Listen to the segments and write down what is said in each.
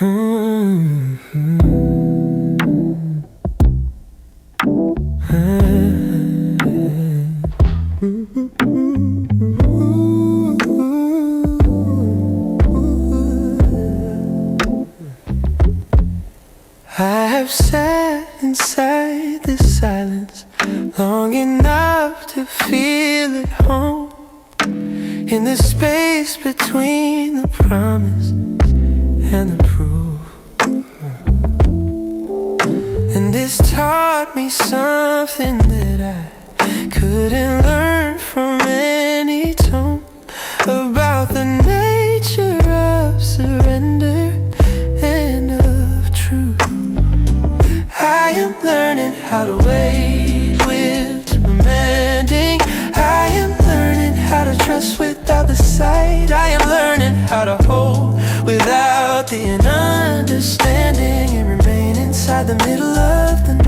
I have sat inside the silence long enough to feel at home, in the space between the promise and the proof. And this taught me something that I couldn't learn from any tone, about the nature of surrender and of truth. I am learning how to wait with demanding. I am learning how to trust without the sight. I am learning how to hold without the understanding, and remain inside the middle of the night.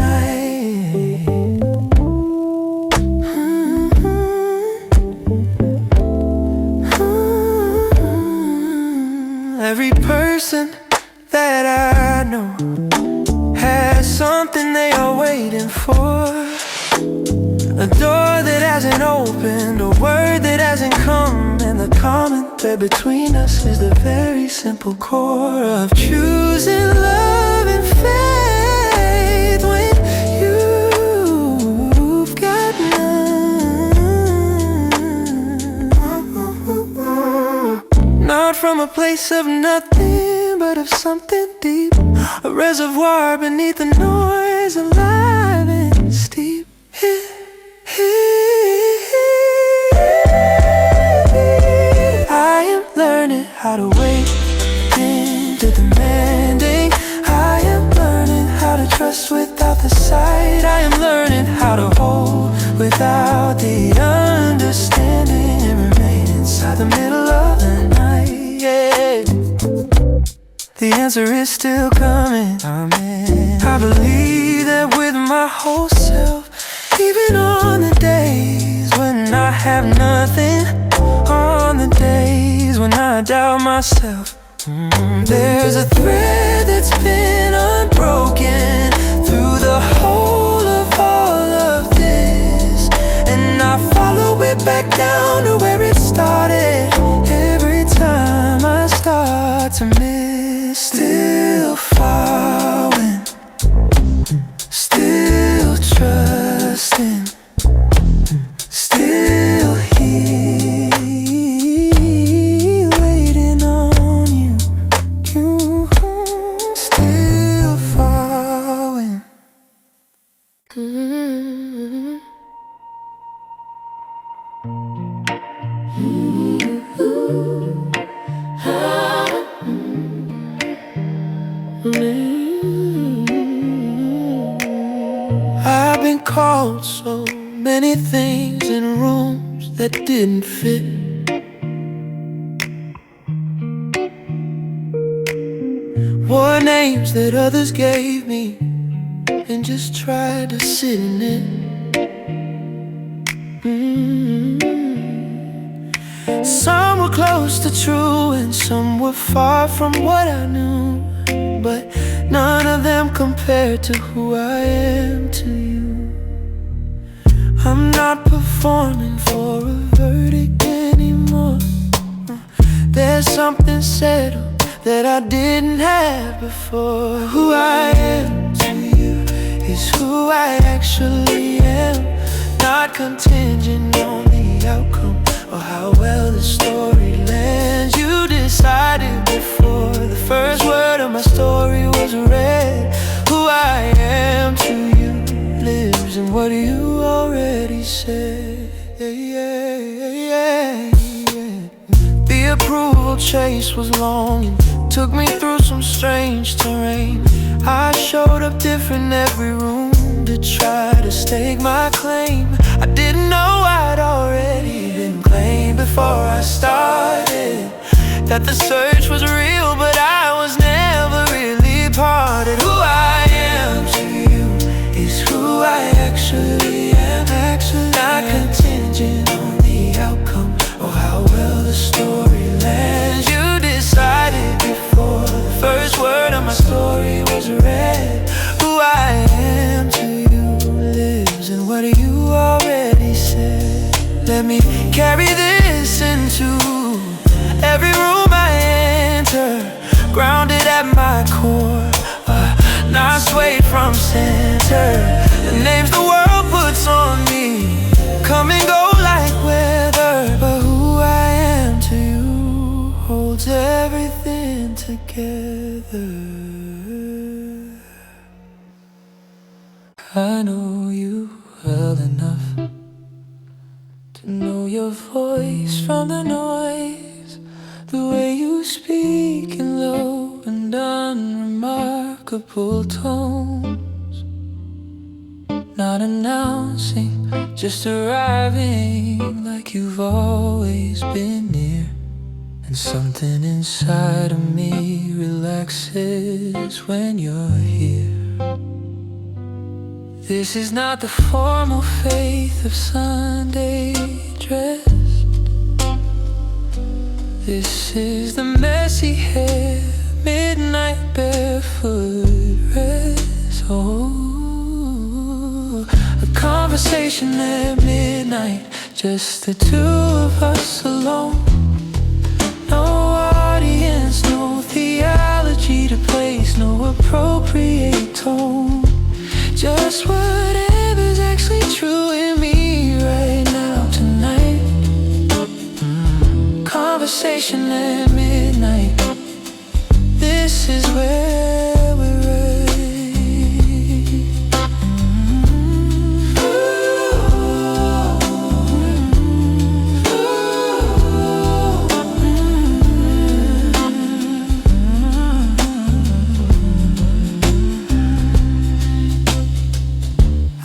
Every person that I know has something they are waiting for, a door that hasn't opened, a word that hasn't come, and the common thread between us is the very simple core of choosing love and faith when you've got none. Not from a place of nothing, but of something deep, a reservoir beneath the noise, alive and steep. I am learning how to wait into demanding. I am learning how to trust without the sight. I am learning how to hold without the understanding, and remain inside the middle of the night. Yeah. The answer is still coming. Amen. I believe that with my whole self, even on the days when I have nothing, on the days when I doubt myself, there's a thread that's been unbroken through the whole of all of this, and I follow it back down to where it started. Every time I start to miss, still following, still trusting, still here, waiting on you, still following. I've been called so many things in rooms that didn't fit. Wore names that others gave me and just tried to sit in it. Some were close to true and some were far from what I knew, but none of them compared to who I am to you. I'm not performing for a verdict anymore. There's something settled that I didn't have before. Who I am to you is who I actually am, not contingent on the outcome or how well the story lands. You decided before the first word of my story was read. Who I am to you lives in what you already said. The approval chase was long and took me through some strange terrain. I showed up different every room to try to stake my claim. I didn't know I'd already been claimed before I started, that the search was real, but I was never really parted. Who I am to you is who I actually am, not contingent on the outcome or how well the story lands. You decided before the first word story was read. Who I am to you lives in what you already said. Let me carry this into every room I enter, grounded at my core, not swayed from center. The names the world puts on me come and go like weather, but who I am to you holds everything together. I know you well enough to know your voice from the noise, the way you speak in low and unremarkable tones, not announcing, just arriving like you've always been near. And something inside of me relaxes when you're here. This is not the formal faith of Sunday dress. This is the messy hair, midnight barefoot rest. Oh, a conversation at midnight, just the two of us alone. No audience, no theology to place, no appropriate tone. Just whatever's actually true in me right now tonight. Conversation at midnight. This is where we're right.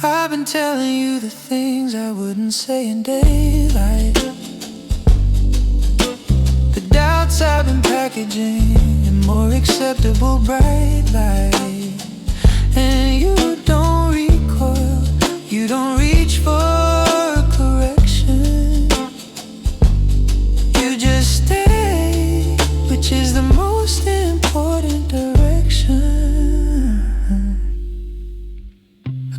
I've been telling you the things I wouldn't say in daylight, the doubts I've been packaging in more acceptable bright light. And you don't recoil, you don't reach for correction, you just stay, which is the most important direction.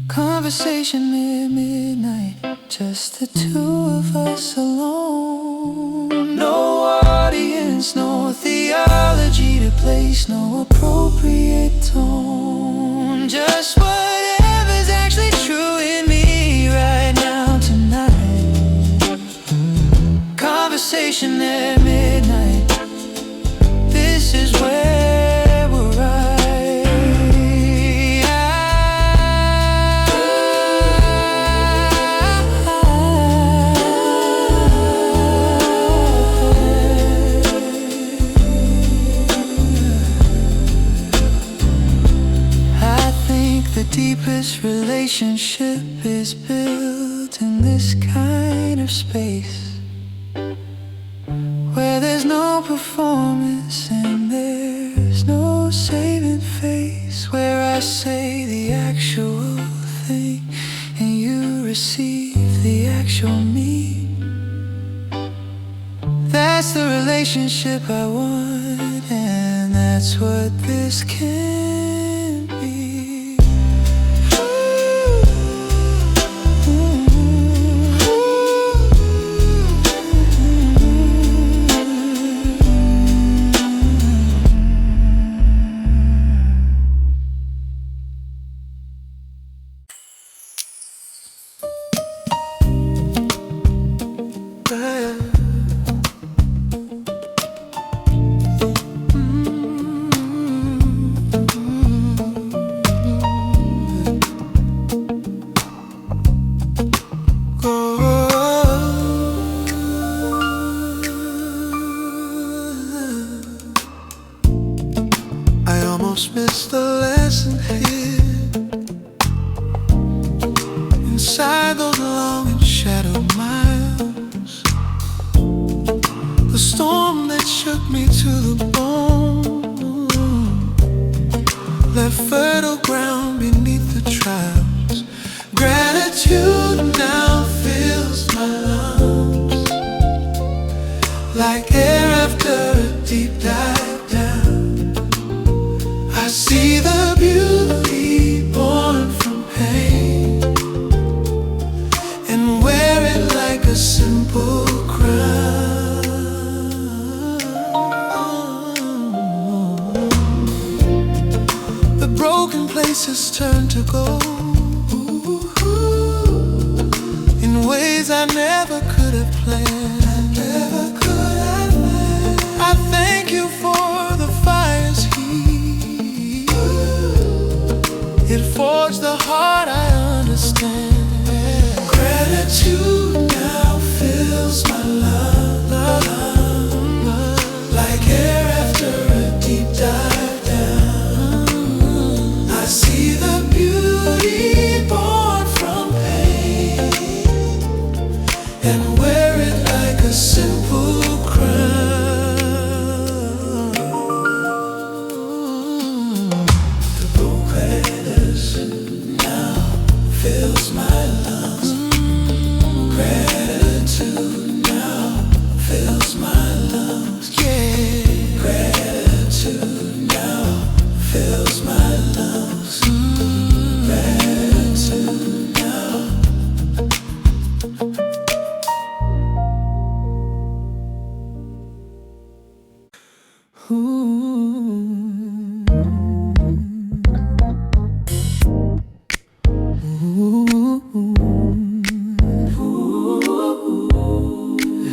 Conversation at midnight, just the two of us alone. No audience, no theology to place, no appropriate tone. Just whatever's actually true in me right now tonight. Conversation at midnight. This is where we're right. The deepest relationship is built in this kind of space, where there's no performance and there's no saving face, where I say the actual thing and you receive the actual me. That's the relationship I want, and that's what this can be. Missed the lesson here, inside those long and shadowed miles. The storm that shook me to the bone left fertile ground beneath the trials. Gratitude now fills my lungs, like air after a deep dive down. I see the beauty born from pain and wear it like a simple crown. The broken places turn to gold in ways I never could have planned. I thank you for the fire's heat. It forged the heart I understand. Gratitude now fills my lungs, like air after a deep dive down. I see the beauty born from pain and wear it like a simple crown. The gratitude now fills my lungs. Gratitude now fills my lungs. Yeah. Gratitude now fills my lungs. Gratitude now.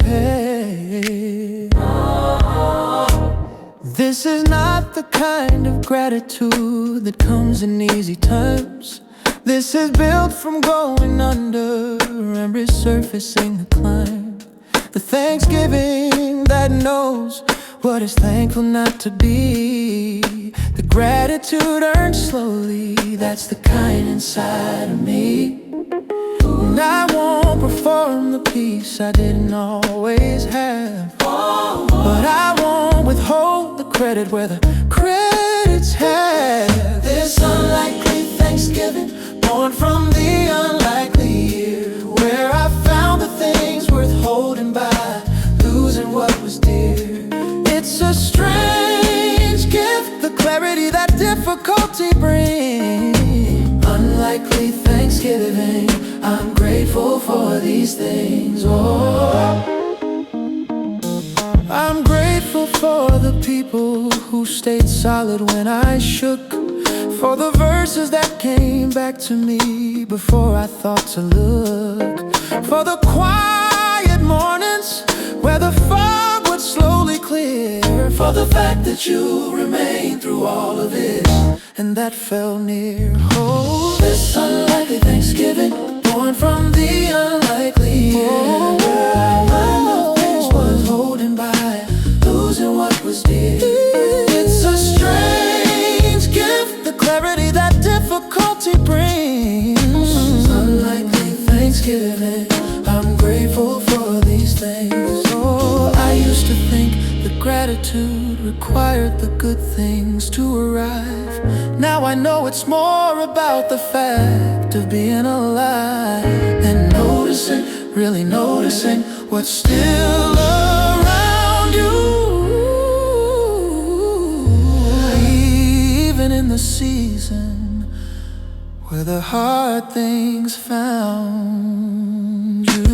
Hey. This is not the kind of gratitude that comes in easy terms. This is built from going under and resurfacing the climb. The thanksgiving that knows what is thankful not to be. The gratitude earned slowly, that's the kind inside of me. And I won't perform the peace I didn't always have, but I won't withhold the credit where the credit's had. This unlikely Thanksgiving, born from the unlikely year, where I found the things worth holding by losing what was dear. It's a strange gift, the clarity that difficulty brings. Unlikely Thanksgiving, I'm grateful for these things. Oh, I'm grateful for the people who stayed solid when I shook, for the verses that came back to me before I thought to look, for the quiet mornings where the fog would slowly clear, for the fact that you remained through all of it and that fell near. Oh, this unlikely Thanksgiving, born from the unlikely year, where I learned the things was holding by losing what was dear. It's a strange gift, the clarity that difficulty brings. Unlikely Thanksgiving, I'm grateful for these things. Oh, I used to think that gratitude required the good things to arrive. Now I know it's more about the fact of being alive and noticing, really noticing what's still around you. Even in the season where the hard things found you.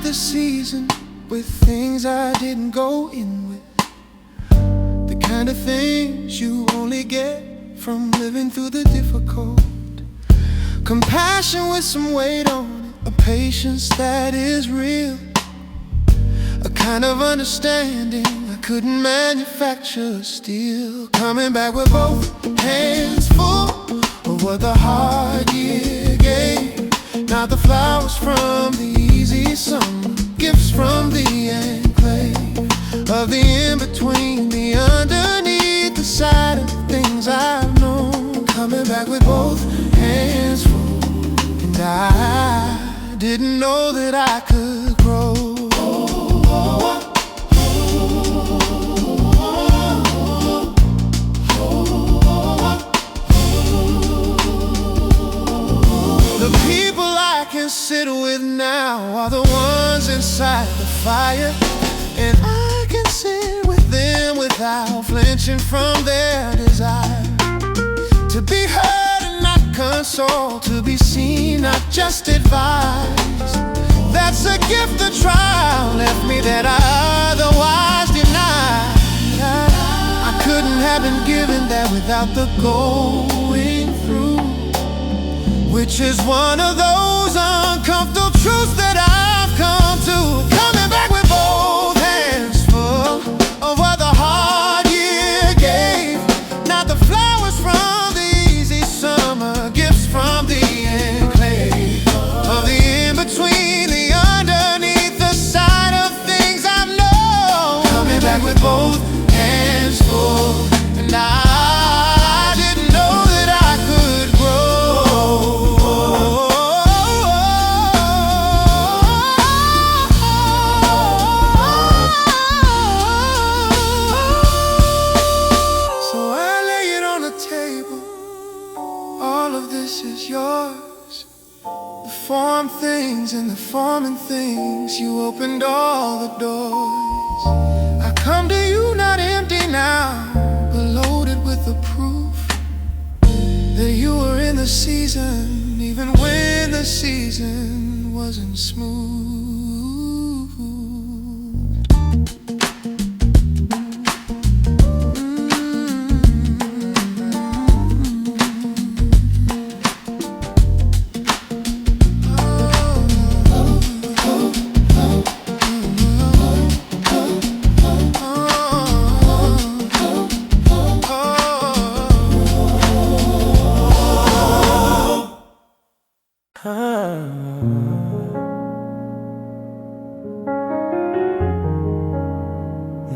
The season with things I didn't go in with, the kind of things you only get from living through the difficult. Compassion with some weight on it, a patience that is real, kind of understanding I couldn't manufacture. Still coming back with both hands full of what the hard year gave. Not the flowers from the easy summer, gifts from the enclave of the in-between, the underneath, the side of things I've known. Coming back with both hands full, and I didn't know that I could grow. The people I can sit with now are the ones inside the fire, and I can sit with them without flinching from their desire to be heard and not consoled, to be seen, not just advised. That's a gift the trial left me that I otherwise denied. I couldn't have been given that without the going through, which is one of those uncomfortable truths that I've come to. Coming back with both hands full of what the hard year gave. Not the flowers from the easy summer, gifts from the enclave of the in-between, the underneath, the side of things I've known. Coming back with both hands full, and I didn't know that I could grow. Yours. The form things and the forming things, you opened all the doors. I come to you not empty now, but loaded with the proof that you were in the season, even when the season wasn't smooth.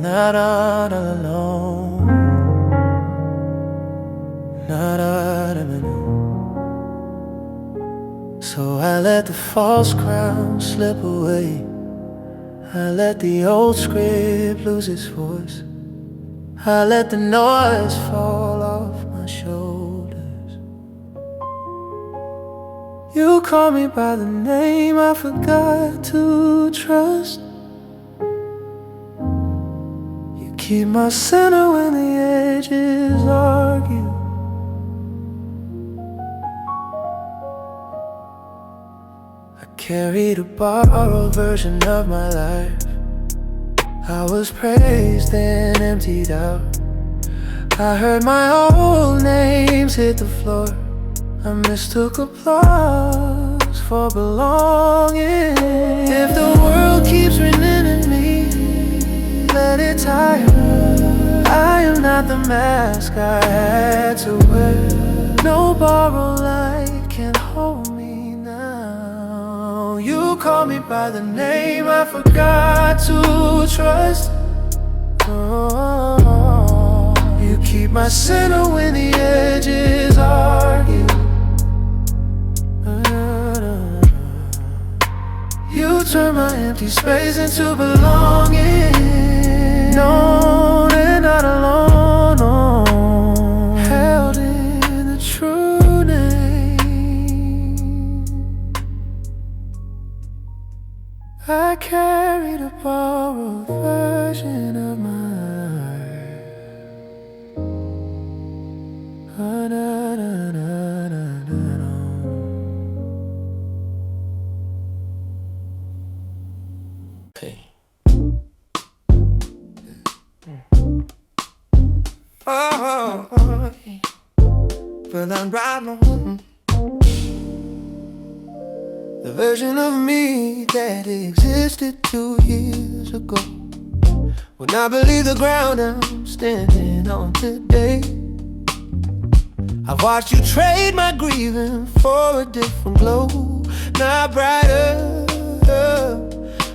Not all alone, not all alone. So I let the false crown slip away. I let the old script lose its voice. I let the noise fall off my shoulders. You call me by the name I forgot to trust. Keep my center when the edges argue. I carried a borrowed version of my life. I was praised and emptied out. I heard my old names hit the floor. I mistook applause for belonging. If the world keeps reneging me, let it tire. I am not the mask I had to wear. No borrowed light can hold me now. You call me by the name I forgot to trust. Oh, you keep my center when the edges argue. You turn my empty space into belonging. Known and not alone, no. Held in the true name. I carried a borrowed version of my but I'm right on the version of me that existed 2 years ago. when I believe the ground I'm standing on today. I've watched you trade my grieving for a different glow. Not brighter,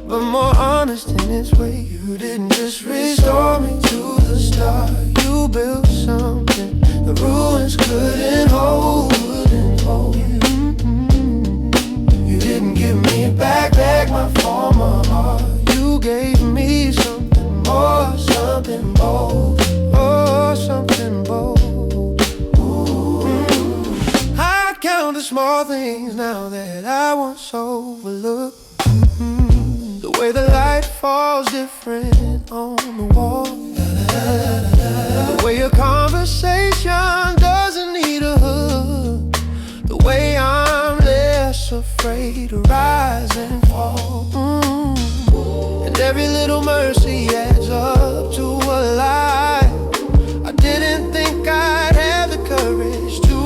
but more honest in its way. You didn't just restore me to the start. You built something the ruins couldn't hold. You didn't give me back my former heart. You gave me something more, something bold. Oh, something bold. I count the small things now that I once overlooked. The way the light falls different on the wall. The way your conversation doesn't need a hook. The way I'm less afraid to rise and fall. And every little mercy adds up to a life I didn't think I'd have the courage to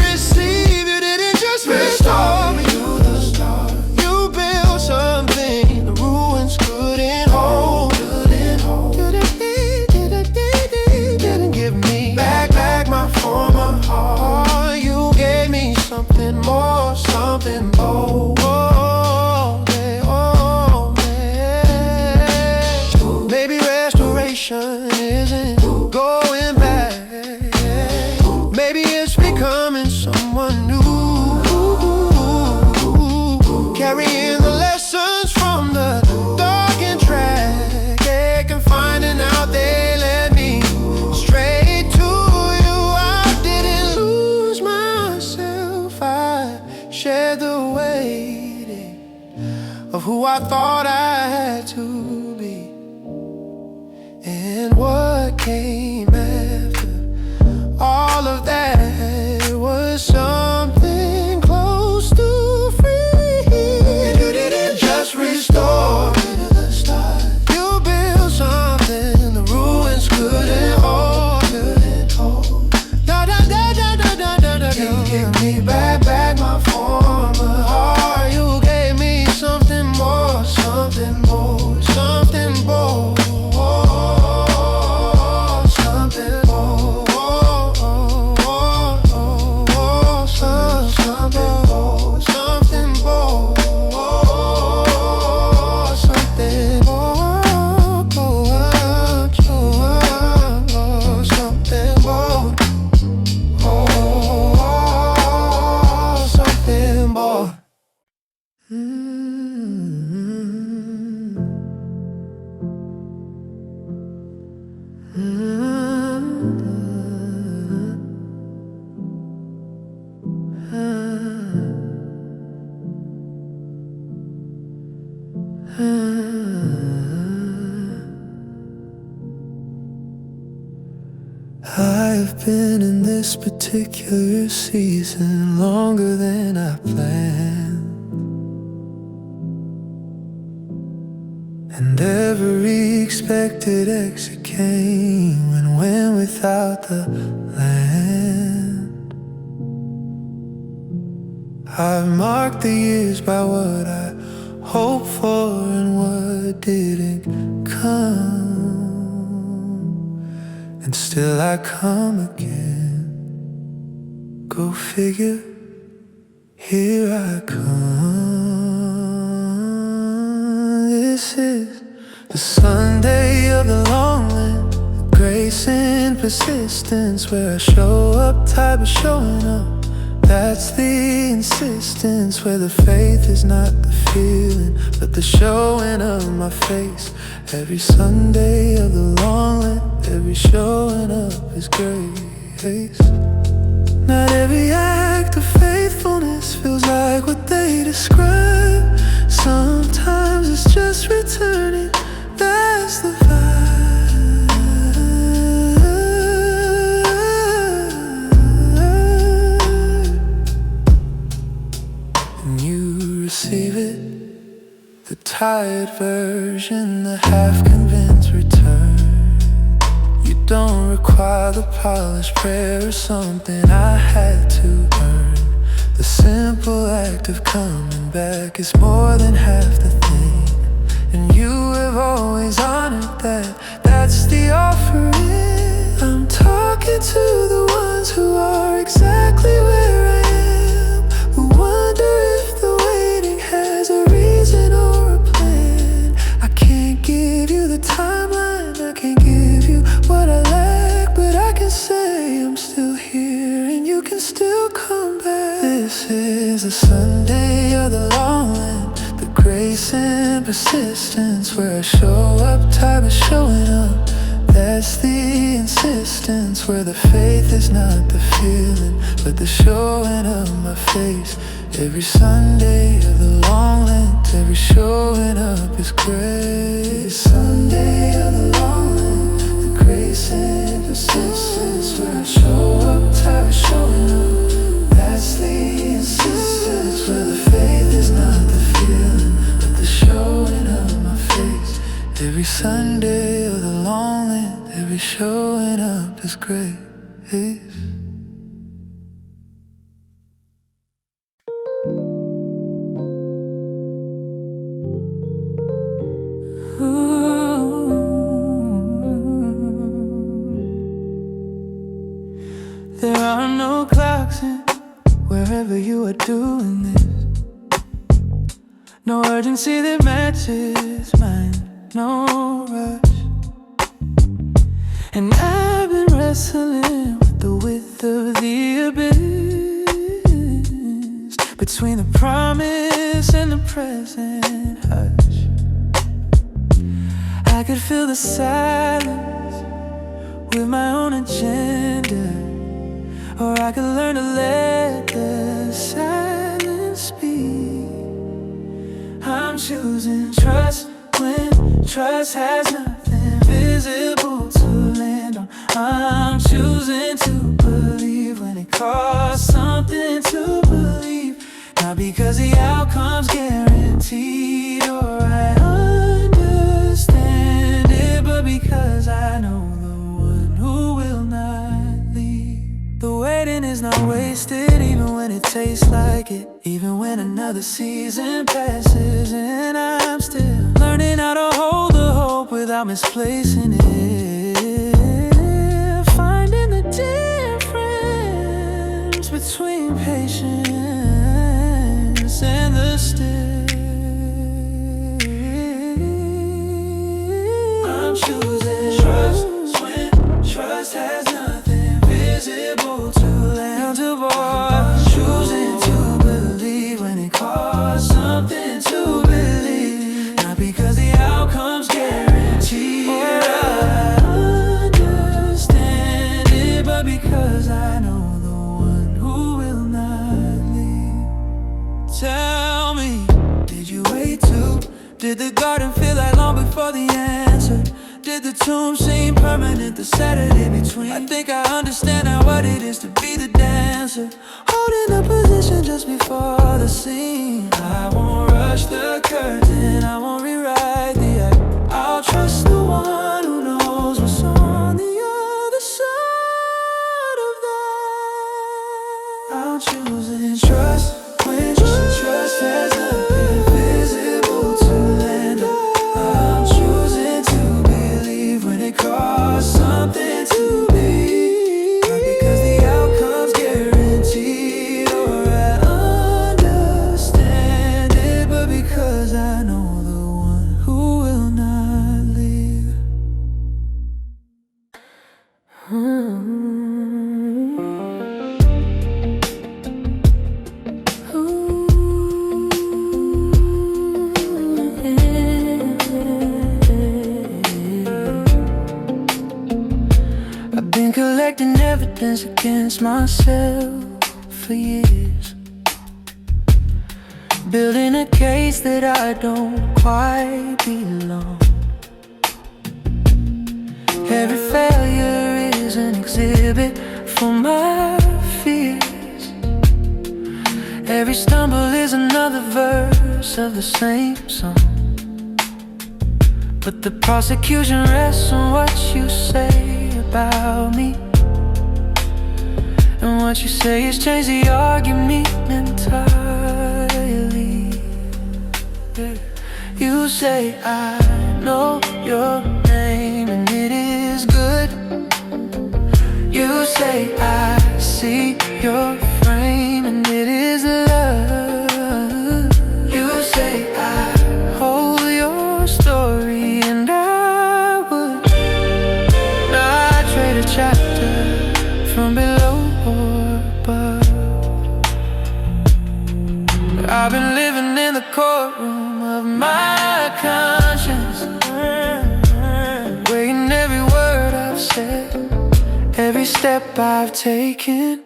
receive. You didn't just restore me to the start. You built something the ruins couldn't hold. Didn't give me back my former heart. You gave me something more, something bold. Maybe restoration isn't going back. Maybe it's becoming someone new, carrying the lessons from the darkened track. They can find it out, they led me straight to you. I didn't lose myself, I shared the weight of who I thought I had to be. And what came after all of that was something close to free. You didn't just restore me to the start. You built something the ruins couldn't hold. You gave me back my former heart. You gave me something more, something more, something more. I've been in this particular season longer than I planned, and every expected exit came and went without the land. I've marked the years by what I hoped for and what didn't come. And still I come again. Go figure, here I come. This is the Sunday of the long land, the grace and persistence, where I show up tired but showing up. That's the insistence, where the faith is not the feeling but the showing of my face. Every Sunday of the long land, every showing up is grace. Not every act of faithfulness feels like what they describe. Sometimes it's just returning, that's the vibe. And you receive it, the tired version, the half-convinced return. You don't require the polished prayer or something I had to earn. The simple act of coming back is more than half the thing, and you have always honored that. to the ones who are exactly where I am, who wonder if the waiting has a reason or a plan. I can't give you the timeline, I can't give you what I lack, but I can say I'm still here and you can still come back. This is the Sunday of the long land, the grace and persistence, where I show up tired of showing up. That's the insistence, where the faith is not the feeling, but the showing of my face. Every Sunday of the long length, every showing up is grace. Sunday of the long length, the grace and persistence, where I show up tired of showing up. That's the insistence, where the faith is not the feeling, but the showing of my face. Every Sunday of the long length, every showing up is grace. There are no clocks in wherever you are doing this. No urgency that matches mine, no rush. And I've been wrestling with the width of the abyss between the promise and the present hush. I could fill the silence with my own agenda, or I could learn to let the silence speak. I'm choosing trust when trust has nothing visible to land on. I'm choosing to believe when it costs something to believe, not because the outcome's guaranteed or I understand it, but because I know the one who will not leave. The waiting is not wasted, even when it tastes like it, even when another season passes, and I'm still learning how to hold the hope without misplacing it. Finding the difference between patience and the still. I'm choosing trust when trust has nothing visible to land to board. Choosing to believe when it costs something to believe, not because the outcome's guaranteed or I understand it, but because I know the one who will not leave. Tell me, did you wait too? Did the garden feel like long before the answer? Did the tomb seem permanent the Saturday between? I think I understand now what it is to be the dancer, holding the position just before the scene. I won't rush the curtain, I won't rewrite the act. I'll trust the one who knows what's on the other side of that. I'm choosing trust when trust has nothing visible to land on. I'm choosing to believe when it costs something to be, not because the outcome's guaranteed or I understand it, but because I know the one who will not leave. I've been collecting evidence against myself for years, building a case that I don't quite belong. Every failure is an exhibit for my fears. Every stumble is another verse of the same song. But the prosecution rests on what you say about me, and what you say has changed the argument entirely. You say I know your name and it is good. You say I see your frame and it is love. You say I hold your story and I would not trade a chapter from below or above. I've been living in the courtroom of my conscience, weighing every word I've said, every step I've taken.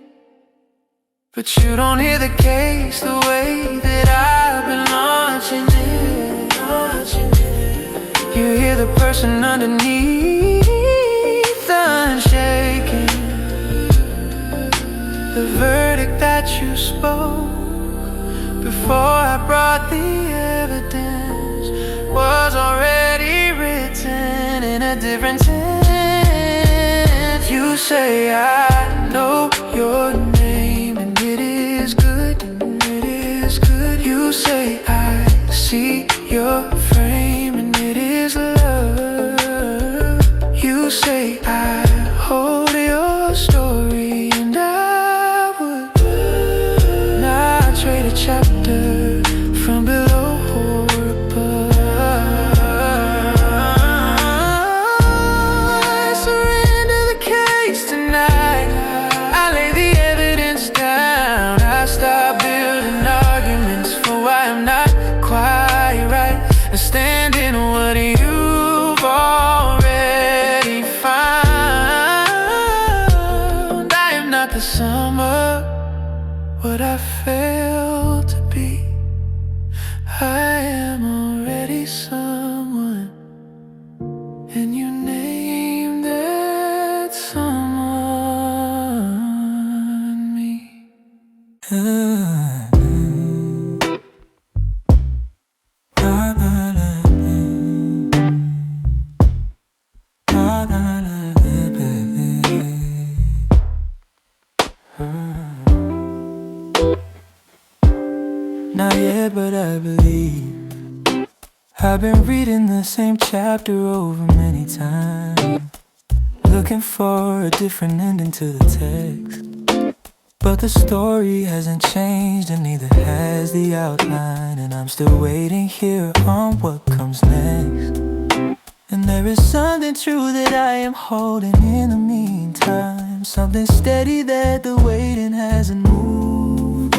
But you don't hear the case the way that I've been launching it. You hear the person underneath unshaken. The verdict that you spoke before I brought the evidence was already written in a different tense. You say I know your name and it is good, it is good. You say I see your frame and it is love. You say I hold your story and I would not trade a chapter from below or above. I surrender the case tonight. I lay the evidence down. I stop building arguments for why I'm not quite right, and stand in what you've already found. I am not the sum of what I failed to be. I am already someone, and you name that someone me. Not yet, but I believe. I've been reading the same chapter over many times, looking for a different ending to the text. But the story hasn't changed and neither has the outline, and I'm still waiting here on what comes next. And there is something true that I am holding in the meantime, something steady that the waiting hasn't moved.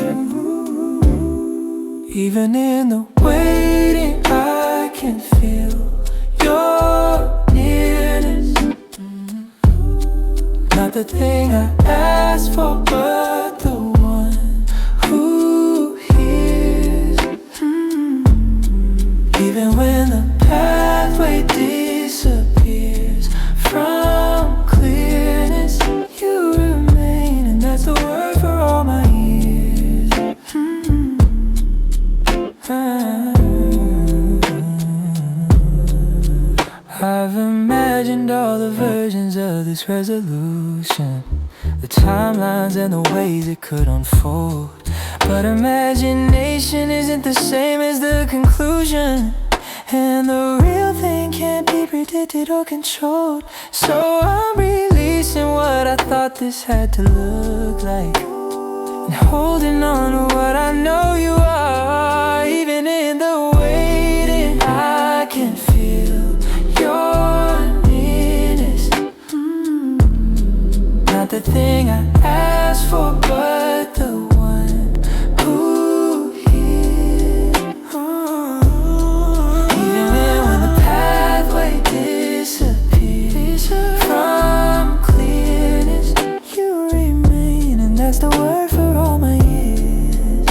Even in the waiting, I can feel your nearness. Not the thing I asked for, but the one who hears. Even when the pathway disappears from clearness, you remain, and that's the word for all my years. I've imagined all the versions of this resolution, the timelines and the ways it could unfold. But imagination isn't the same as the conclusion, and the real thing can't be predicted or controlled. So I'm releasing what I thought this had to look like, and holding on to what I know you are. Even in the waiting, I can feel your nearness. Not the thing I asked for, but the one who hears. Even when the pathway disappears from clearness, you remain, and that's the word for all my years.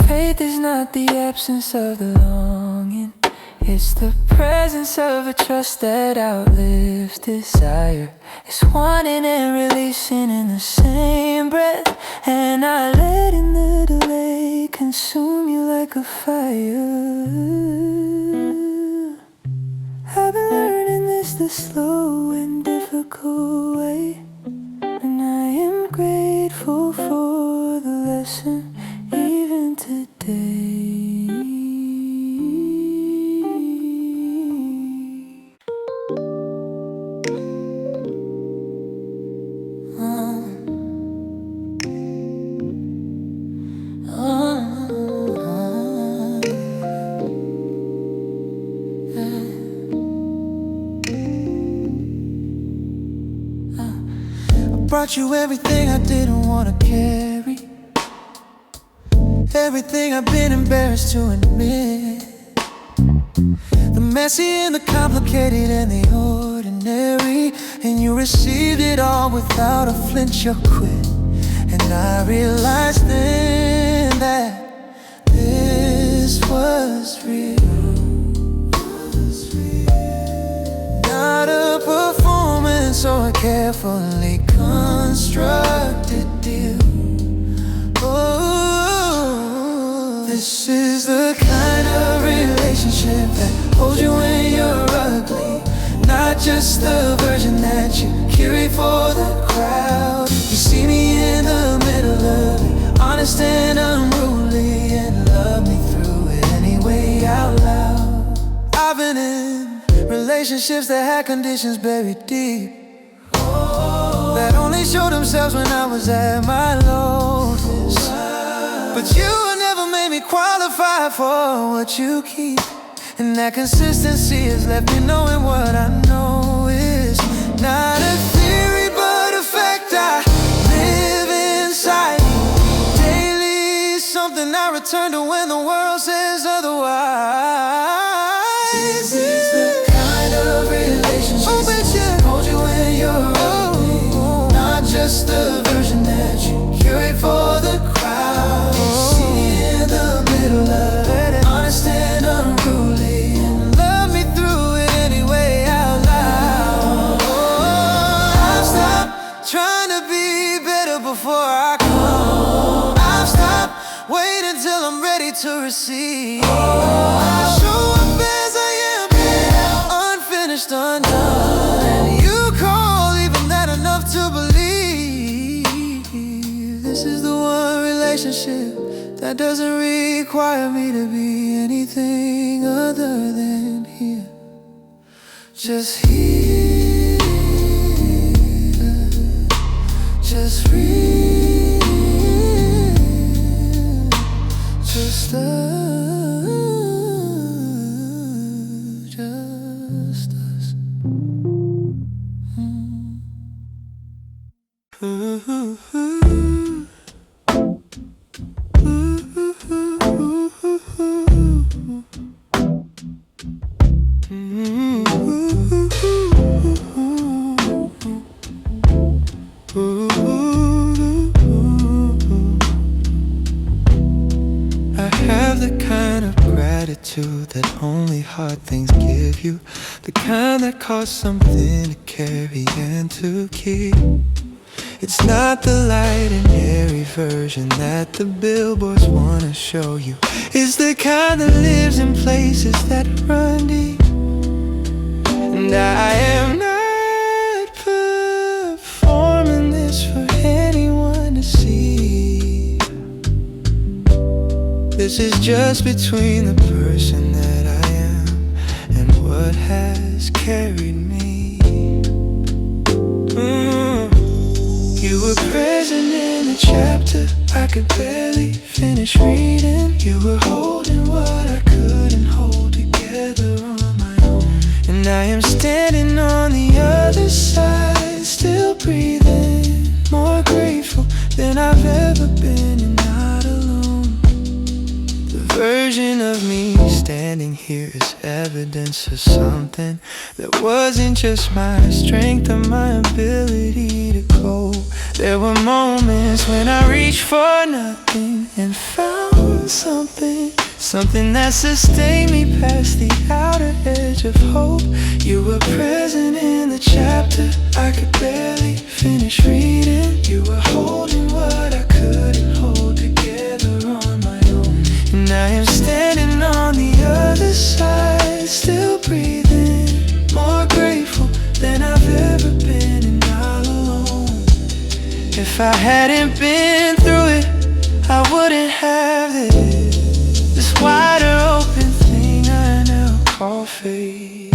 Faith is not the absence of the longing, it's the presence of a trust that outlives desire. It's wanting and releasing in the same breath, and not letting the delay consume you like a fire. I've been learning this the slow and difficult way, and I am grateful for the lesson even today. brought you everything I didn't want to carry, everything I've been embarrassed to admit, the messy and the complicated and the ordinary. And you received it all without a flinch or quit. And I realized then that this was real, not a performance or a carefully constructed deal. Oh, this is the kind of relationship that holds you when you're ugly, not just the version that you curate for the crowd. You see me in the middle of it, honest and unruly, and love me through it anyway out loud. I've been in relationships that had conditions buried deep, that only showed themselves when I was at my lowest. But you never made me qualify for what you keep, and that consistency has left me knowing what I know is not a theory but a fact. I live inside daily, something I return to when the world says otherwise. This is the kind of relationship that holds you when you're ugly, not just the version that you curate for the crowd. You see in the middle of it, honest and unruly, and love me through it anyway out loud. I've stopped trying to be better before I come. I've stopped waiting till I'm ready to receive. I show up as I am, unfinished, undone, and you call even that enough to believe. This is the one relationship that doesn't require me to be anything other than here, just here, just real, just us, just us. I have the kind of gratitude that only hard things give you, the kind that costs something to carry and to keep. It's not the light and airy version that the billboards wanna show you. It's the kind that lives in places that run deep. And I am not performing this for anyone to see. This is just between the person that I am and what has carried me. You were present in the chapter I could barely finish reading. You were holding what I couldn't hold together on my own. And I am standing on the other side, still breathing, more grateful than I've ever been, and not alone. The version of me standing here is evidence of something that wasn't just my strength or my ability to go. There were moments when I reached for nothing and found something, something that sustained me past the outer edge of hope. You were present in the chapter I could barely finish reading. You were holding what I couldn't hold together on my own. And I am standing on the other side, still breathing, more grateful than I've ever been, and not alone. If I hadn't been through it, I wouldn't have this wider open thing I now call faith.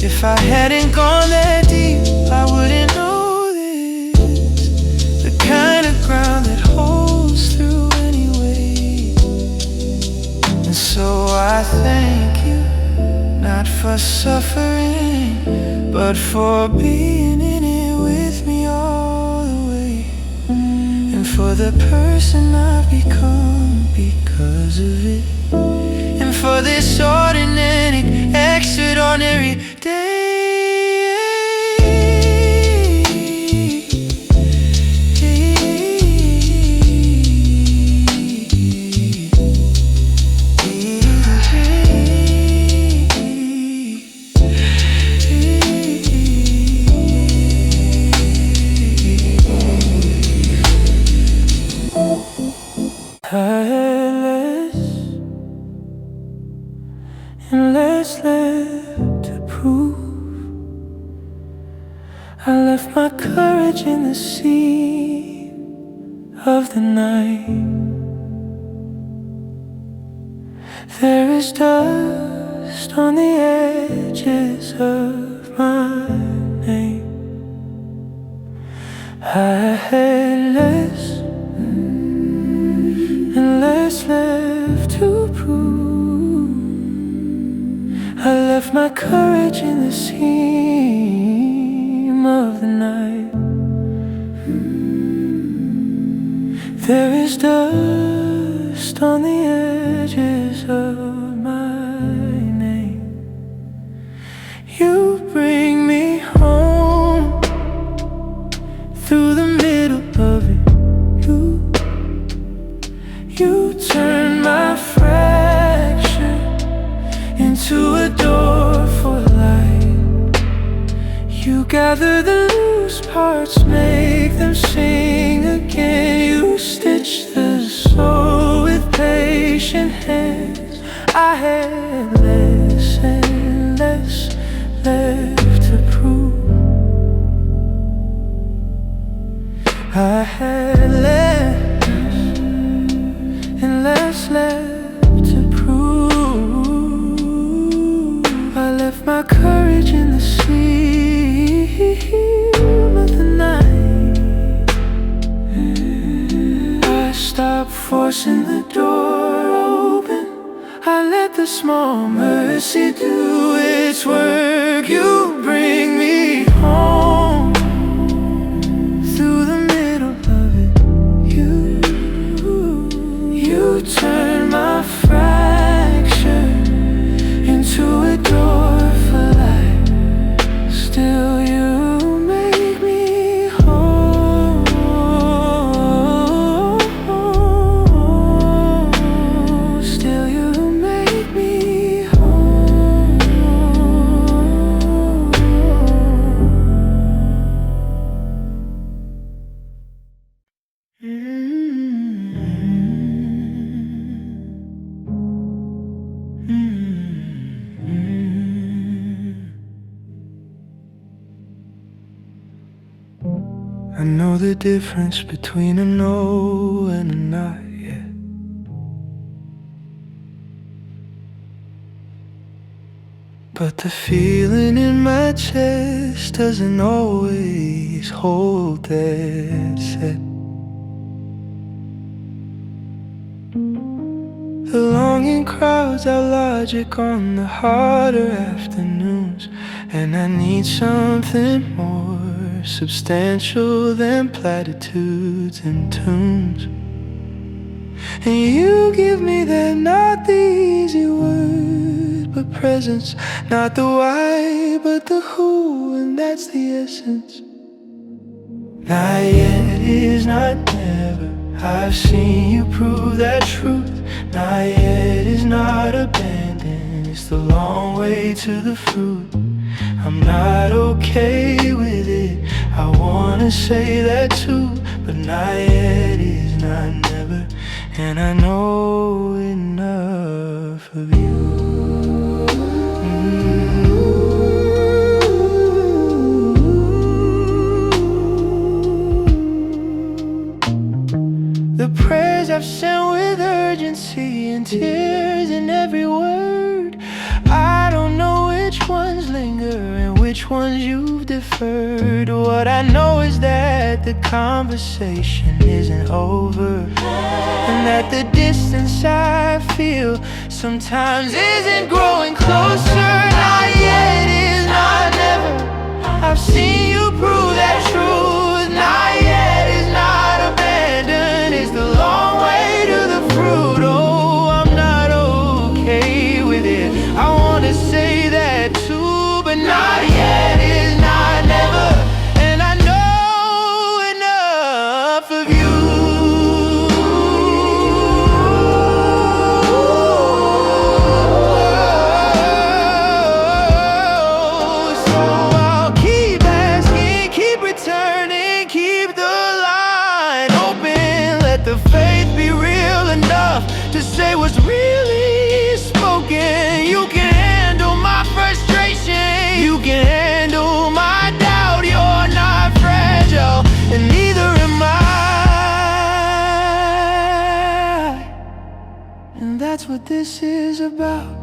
If I hadn't gone that deep, I wouldn't know this, the kind of ground that holds through anyway. And so I thank you, not for suffering, but for being in it with me all the way. for the person I've become because of it, and for this ordinary, extraordinary day. And less left to prove. I left my courage in the sea of the night. There is dust on the edges of my name. I had less and less left to prove. I left my courage in the seam of the night. There is dust on the edges of my name. You bring me home through the middle of it. You turn my fracture into a door for light. You gather the loose parts, make them sing again. You stitch the soul with patient hands. I had less and less left to prove. I had less and less left to prove. I left my courage in the seam of the night. I stopped forcing the door open. I let the small mercy do its work. You bring me home through the middle of it. You turn my fracture into a door for light. Still you make me whole. Still you make me whole. I know the difference between a no and a not yet. But the feeling in my chest doesn't always hold that set. The longing crowds out logic on the harder afternoons, and I need something more substantial than platitudes and tunes. And you give me that not the easy word, but presence, not the why, but the who, and that's the essence. Not yet is not never. I've seen you prove that truth. Not yet is not abandoned. It's the long way to the fruit. I'm not okay with it. I wanna say that too, but not yet is not never. And I know enough of you. The prayers I've sent with urgency and tears in every word, I don't know which ones linger and which ones you've deferred. What I know is that the conversation isn't over, and that the distance I feel sometimes isn't growing closer. Not yet is not never. I've seen you prove that truth. Not yet is not abandoned. that's what this is about.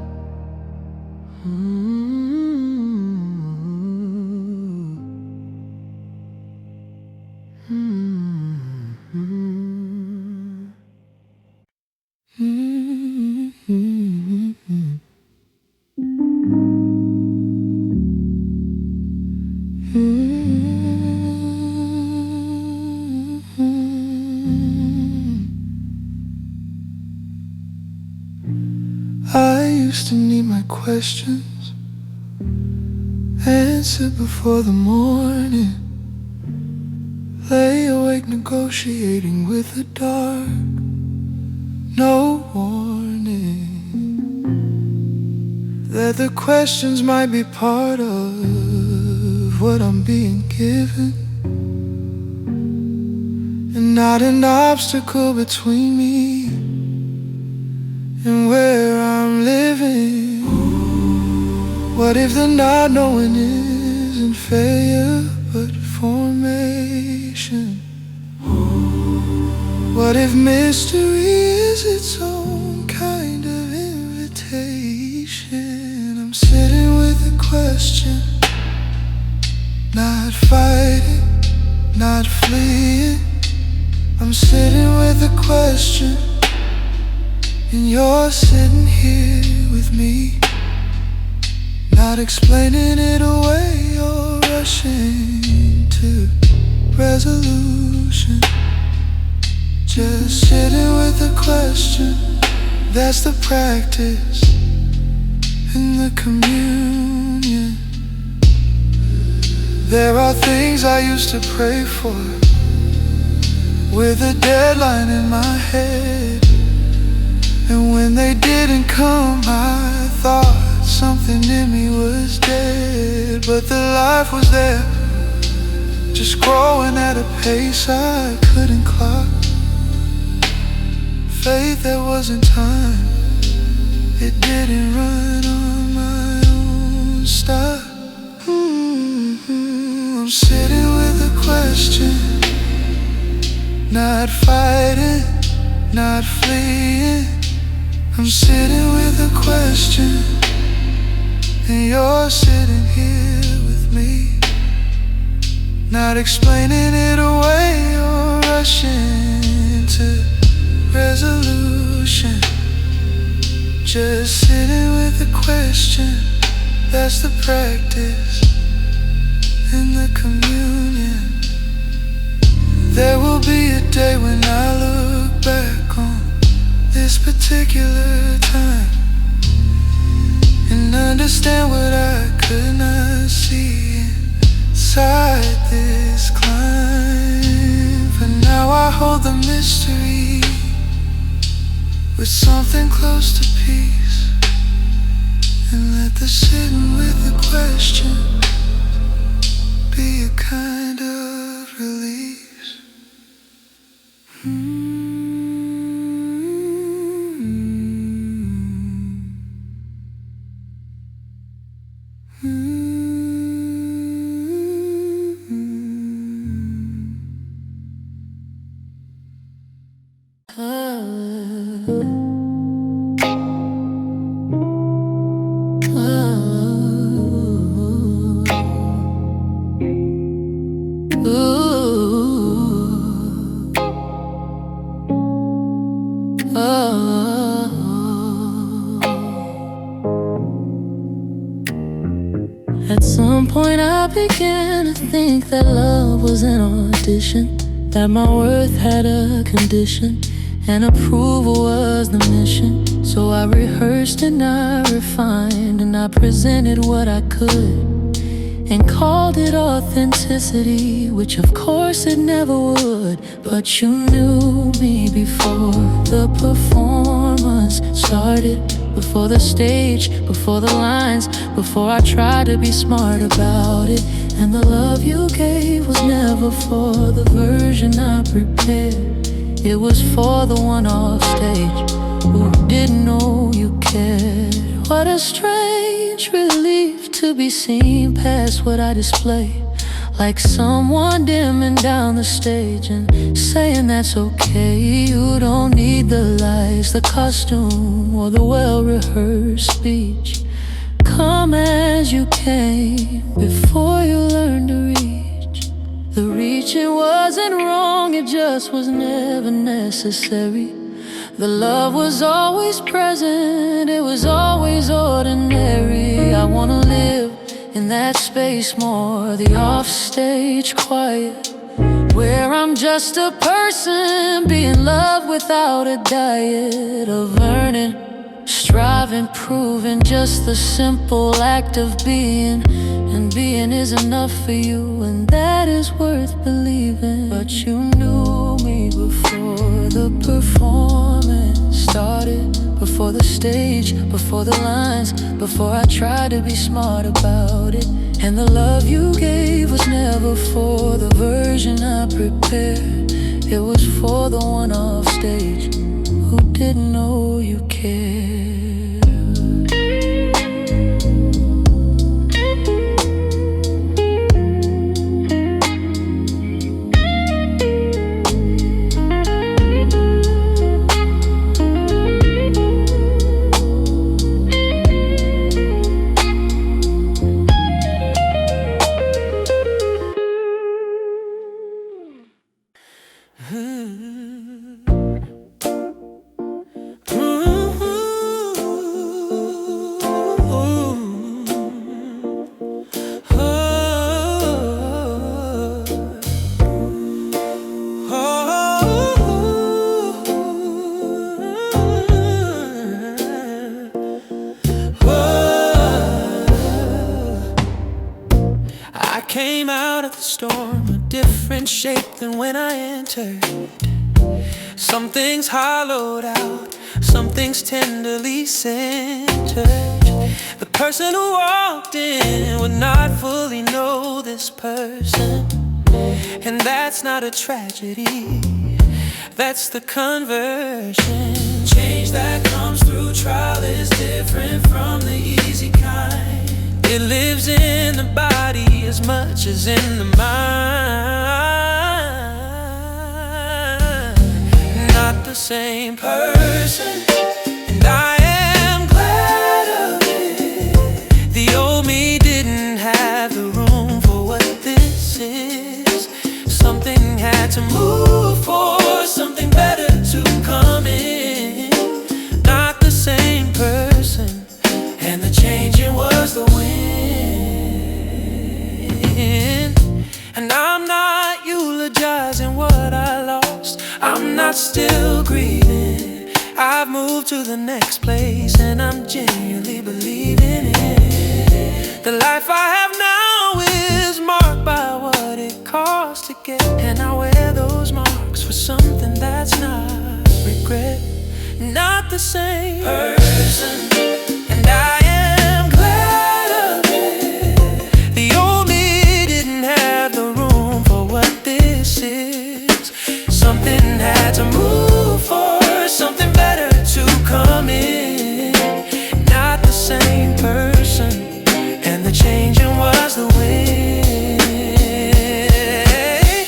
I used to need my questions answered before the morning. Lay awake negotiating with the dark, no warning that the questions might be part of what I'm being given, and not an obstacle between me and where I'm living. What if the not knowing isn't failure but formation? What if mystery is its own kind of invitation? I'm sitting with a question, not fighting, not fleeing. I'm sitting with a question, and you're sitting here with me, not explaining it away or rushing to resolution. Just sitting with a question, that's the practice in the communion. There are things I used to pray for with a deadline in my head, and when they didn't come, I thought something in me was dead. But the life was there, just growing at a pace I couldn't clock. Faith that wasn't time, it didn't run on my own stock. I'm sitting with a question, not fighting, not fleeing. I'm sitting with a question, and you're sitting here with me, not explaining it away or rushing to resolution. Just sitting with a question, that's the practice in the communion. There will be a day when I look back on this particular time and understand what I could not see inside this climb. For now I hold the mystery with something close to peace, and let the sitting with the question be a kind of release. At some point I began to think that love was an audition, that my worth had a condition, and approval was the mission. So I rehearsed and I refined, and I presented what I could, and called it authenticity, which of course it never would. But you knew me before the performance started, before the stage, before the lines, before I tried to be smart about it. And the love you gave was never for the version I prepared. It was for the one off stage who didn't know you cared. What a strange relief to be seen past what I display. like someone dimming down the stage and saying that's okay. You don't need the lights, the costume, or the well-rehearsed speech. Come as you came before you learned to reach. The reaching wasn't wrong, it just was never necessary. The love was always present, it was always ordinary. I wanna live in that space more, the offstage quiet, where I'm just a person being loved without a diet of earning, striving, proving. Just the simple act of being, and being is enough for you, and that is worth believing. But you knew me before the performance started, before the stage, before the lines, before I tried to be smart about it. And the love you gave was never for the version I prepared. It was for the one off stage who didn't know you cared. Came out of the storm a different shape than when I entered. Some things hollowed out, some things tenderly centered. The person who walked in would not fully know this person, and that's not a tragedy, that's the conversion. Change that comes through trial is different from the easy kind. It lives in the body as much as in the mind. Not the same person, and I am glad of it. The old me didn't have the room for what this is. Something had to move for something better to come in. Not the same person, and the changing was the wind. And I'm not eulogizing what I lost, I'm not still grieving. I've moved to the next place, and I'm genuinely believing it. The life I have now is marked by what it cost to get, and I wear those marks for something that's not regret. Not the same person, and I am glad of it. The old me didn't have the room for what this is. Something had to move for something better to come in. Not the same person, and the changing was the wind.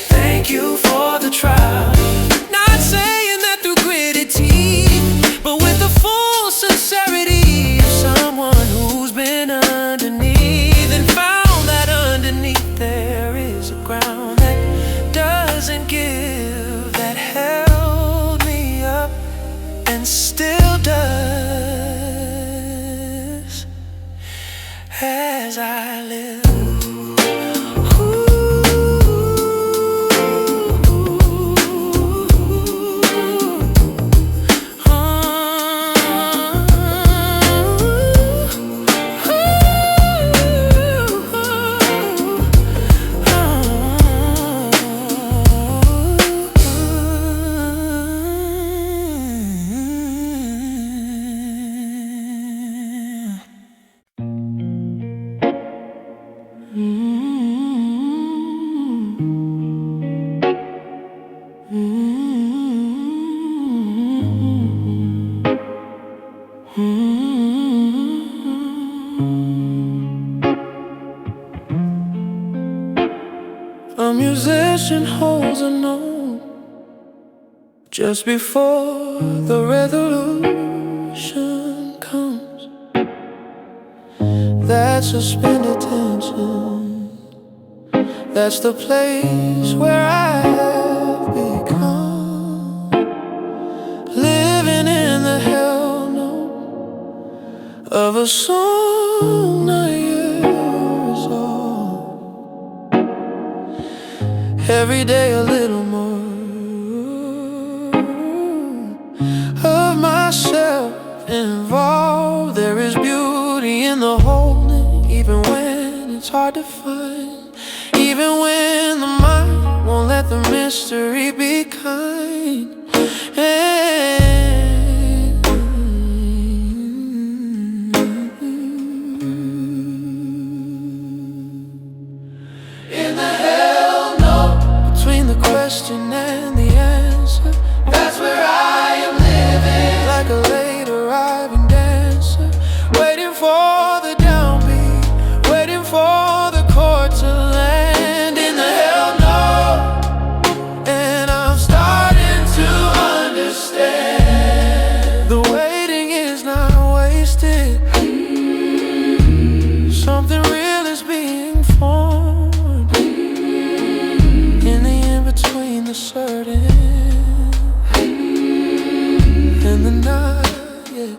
Thank you for the trial. Not saying that through gritted teeth, but with the full sincerity of someone who's been underneath and found that underneath there is a ground that doesn't give, that held me up and still does as I live. question holds unknown. Just before the resolution comes, that suspended tension, that's the place where I have become. Living in the hell no of a song not years old. Every day a little more of myself involved. There is beauty in the holding, even when it's hard to find. Even when the mind won't let the mystery be kind. In the hell no, between the question and the answer, that's where I am living. Like a late arriving dancer, waiting for the downbeat, waiting for the chord to land. In the hell no, and I'm starting to understand. The waiting is not wasted. Something real is being formed in the in-between the certain and the not yet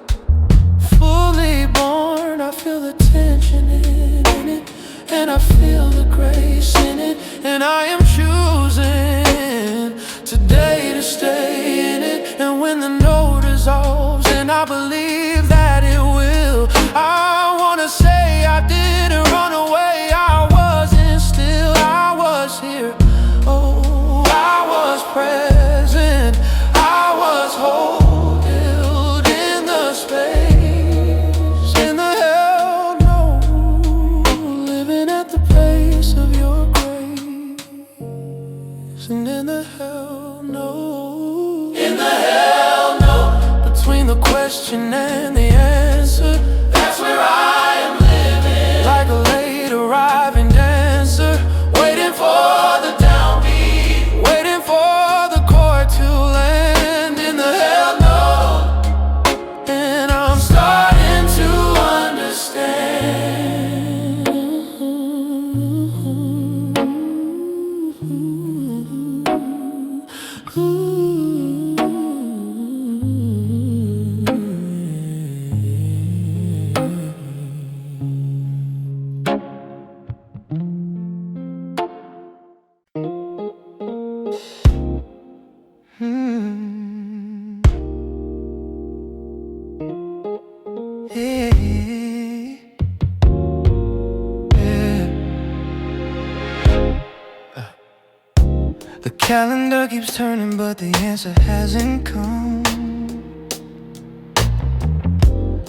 fully born. I feel the tension in it, and I feel the grace in it, and I am choosing today to stay in it. And when the note dissolves, and I believe that it will, I wanna say I didn't run away. I wasn't still, I was here. Oh, I was present, I was held in the space. In the hell no, living at the pace of your grace. And in the hell no, in the hell no, between the question and the answer, that's where I am living. Like a late arriving dancer, waiting for the downbeat, waiting for the chord to land. In the hell no, and I'm starting to understand. Yeah. The calendar keeps turning, but the answer hasn't come.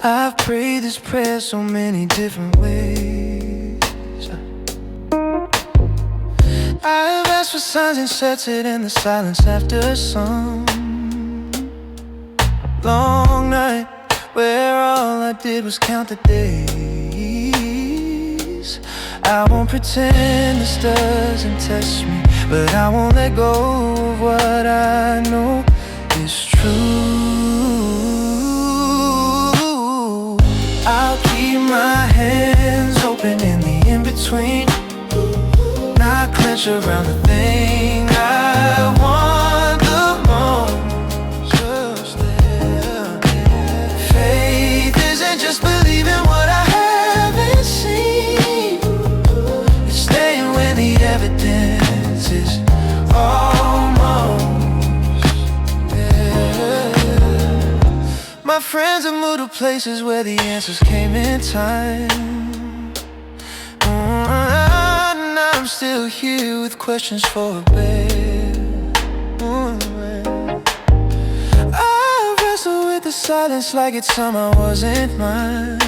I've prayed this prayer so many different ways. I've asked for signs and sets it in the silence after some long night where all I did was count the days. I won't pretend this doesn't test me, but I won't let go of what I know is true. I'll keep my hands open in the in-between, not clench around the thing I want the most. Faith isn't just believing what I haven't seen, it's staying when the evidence is almost there. My friends have moved to places where the answers came in time. And I'm still here with questions for a bed. I wrestle with the silence like it's somehow wasn't mine.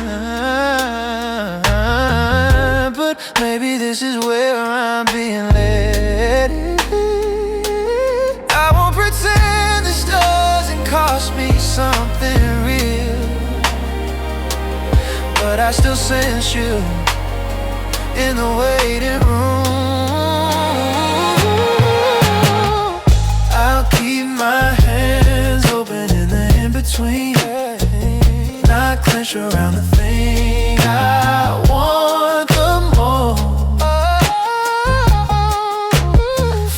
But maybe this is where I'm being led. I won't pretend this doesn't cost me something real, but I still sense you in the waiting room. swing, not clench around the thing I want the most.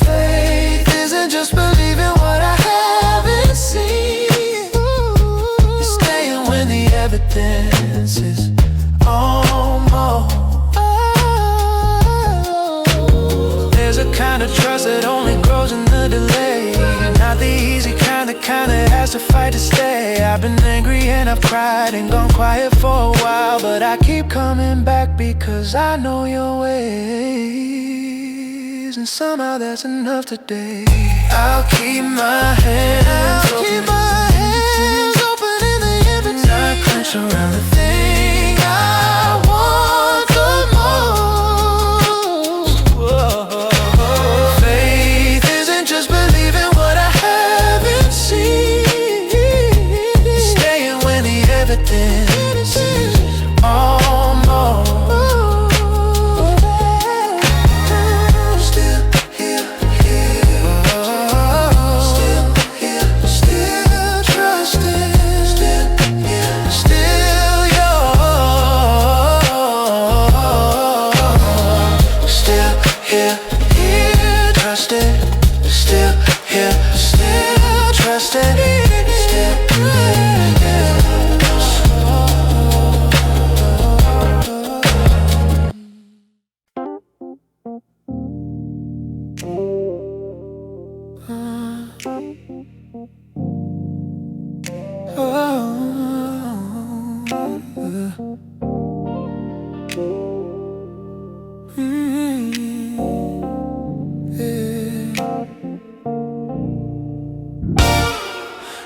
Faith isn't just believing what I haven't seen. It's staying when the evidence is almost. There's a kind of trust that only grows in the delay, not the easy kind that has to fight to stay. I've been angry and I've cried and gone quiet for a while, but I keep coming back because I know your ways, and somehow that's enough today. I'll keep my hands open, in the evidence, not clench around the thing I want the most. Whoa. Faith isn't just believing what I haven't seen. It's staying when the evidence is almost. Still here, still here, still trusting, still here, still yours. Still here, trusting, still here, still trusting, still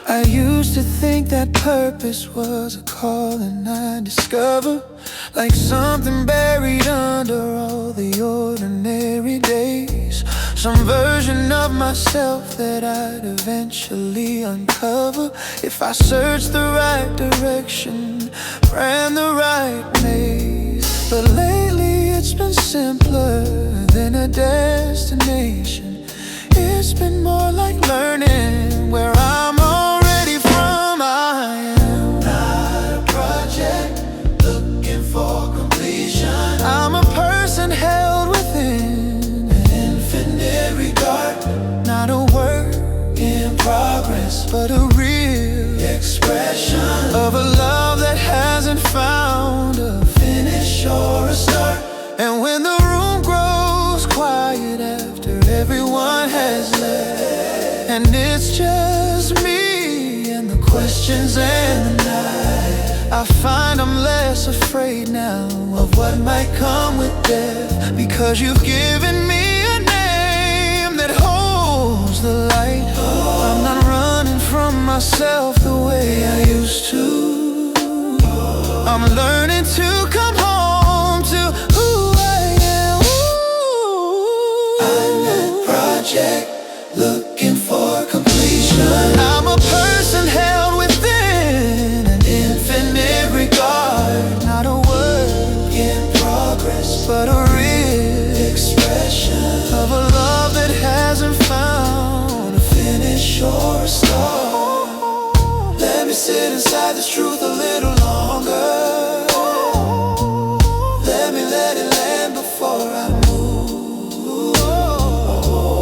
I used to think that purpose was a calling I discovered, like something buried under all the ordinary days. Some version of myself that I'd eventually uncover if I searched the right direction, ran the right place. But lately it's been simpler than a destination. It's been more like learning where I'm already from. I am not a project looking for completion. I'm a person held within an infinite regard, not a work in progress, but a real expression of a love that hasn't found a finish or a start. And when the room grows quiet after everyone has left, and it's just me and the questions and the night, I find I'm less afraid now of what might come with death, because you've given me a name that holds the light. I'm not running from myself the way I used to. I'm learning to come home to who I am. I'm that project looking for completion. I'm a person held within an infinite regard, not a work in progress, but a real expression of a love that hasn't found a finish or a start. Let me sit inside this truth a little longer. Let me let it land before I move.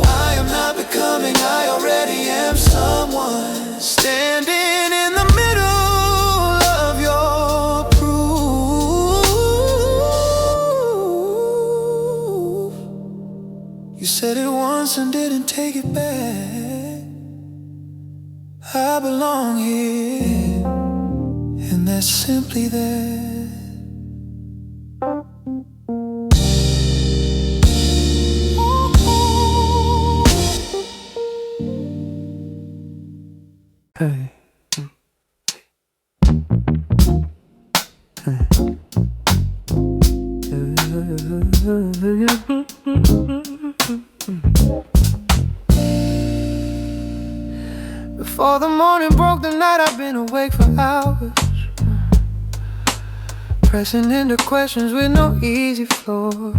I am not becoming, I already am someone standing in the middle of your proof. You said it once and didn't take it back. I belong here, and that's simply that. Hey. Before the morning broke the night, I've been awake for hours, pressing into questions with no easy floor.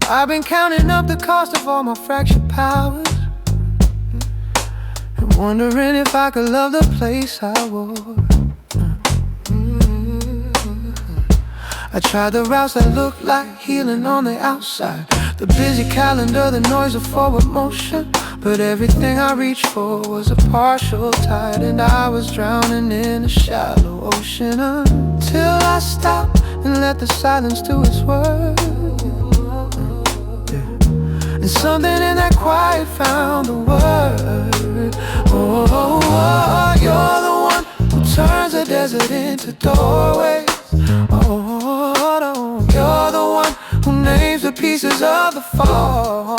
I've been counting up the cost of all my fractured powers, wondering if I could love the place I wore. I tried the routes that looked like healing on the outside, the busy calendar, the noise of forward motion. But everything I reached for was a partial tide, and I was drowning in a shallow ocean until I stopped and let the silence do its work. And something in that quiet found the word. Oh, you're the one who turns a desert into doorways. Oh, you're the one who names the pieces of the fall.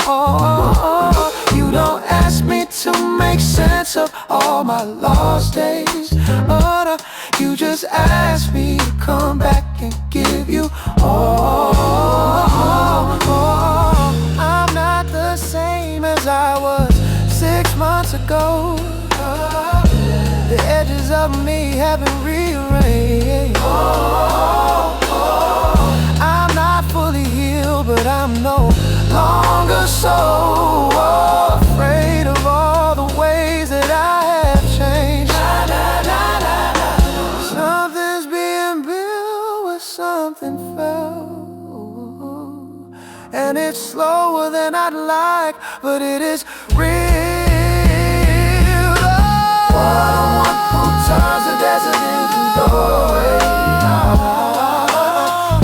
You don't ask me to make sense of all my lost days. Oh, no, you just ask me to come back and give you all. I'm not the same as I was 6 months ago. The edges of me have been rearranged. I'm not fully healed, but I'm no longer so afraid of all the ways that I have changed. Something's being built where something fell, and it's slower than I'd like, but it is real. Someone who turns the desert into doorways.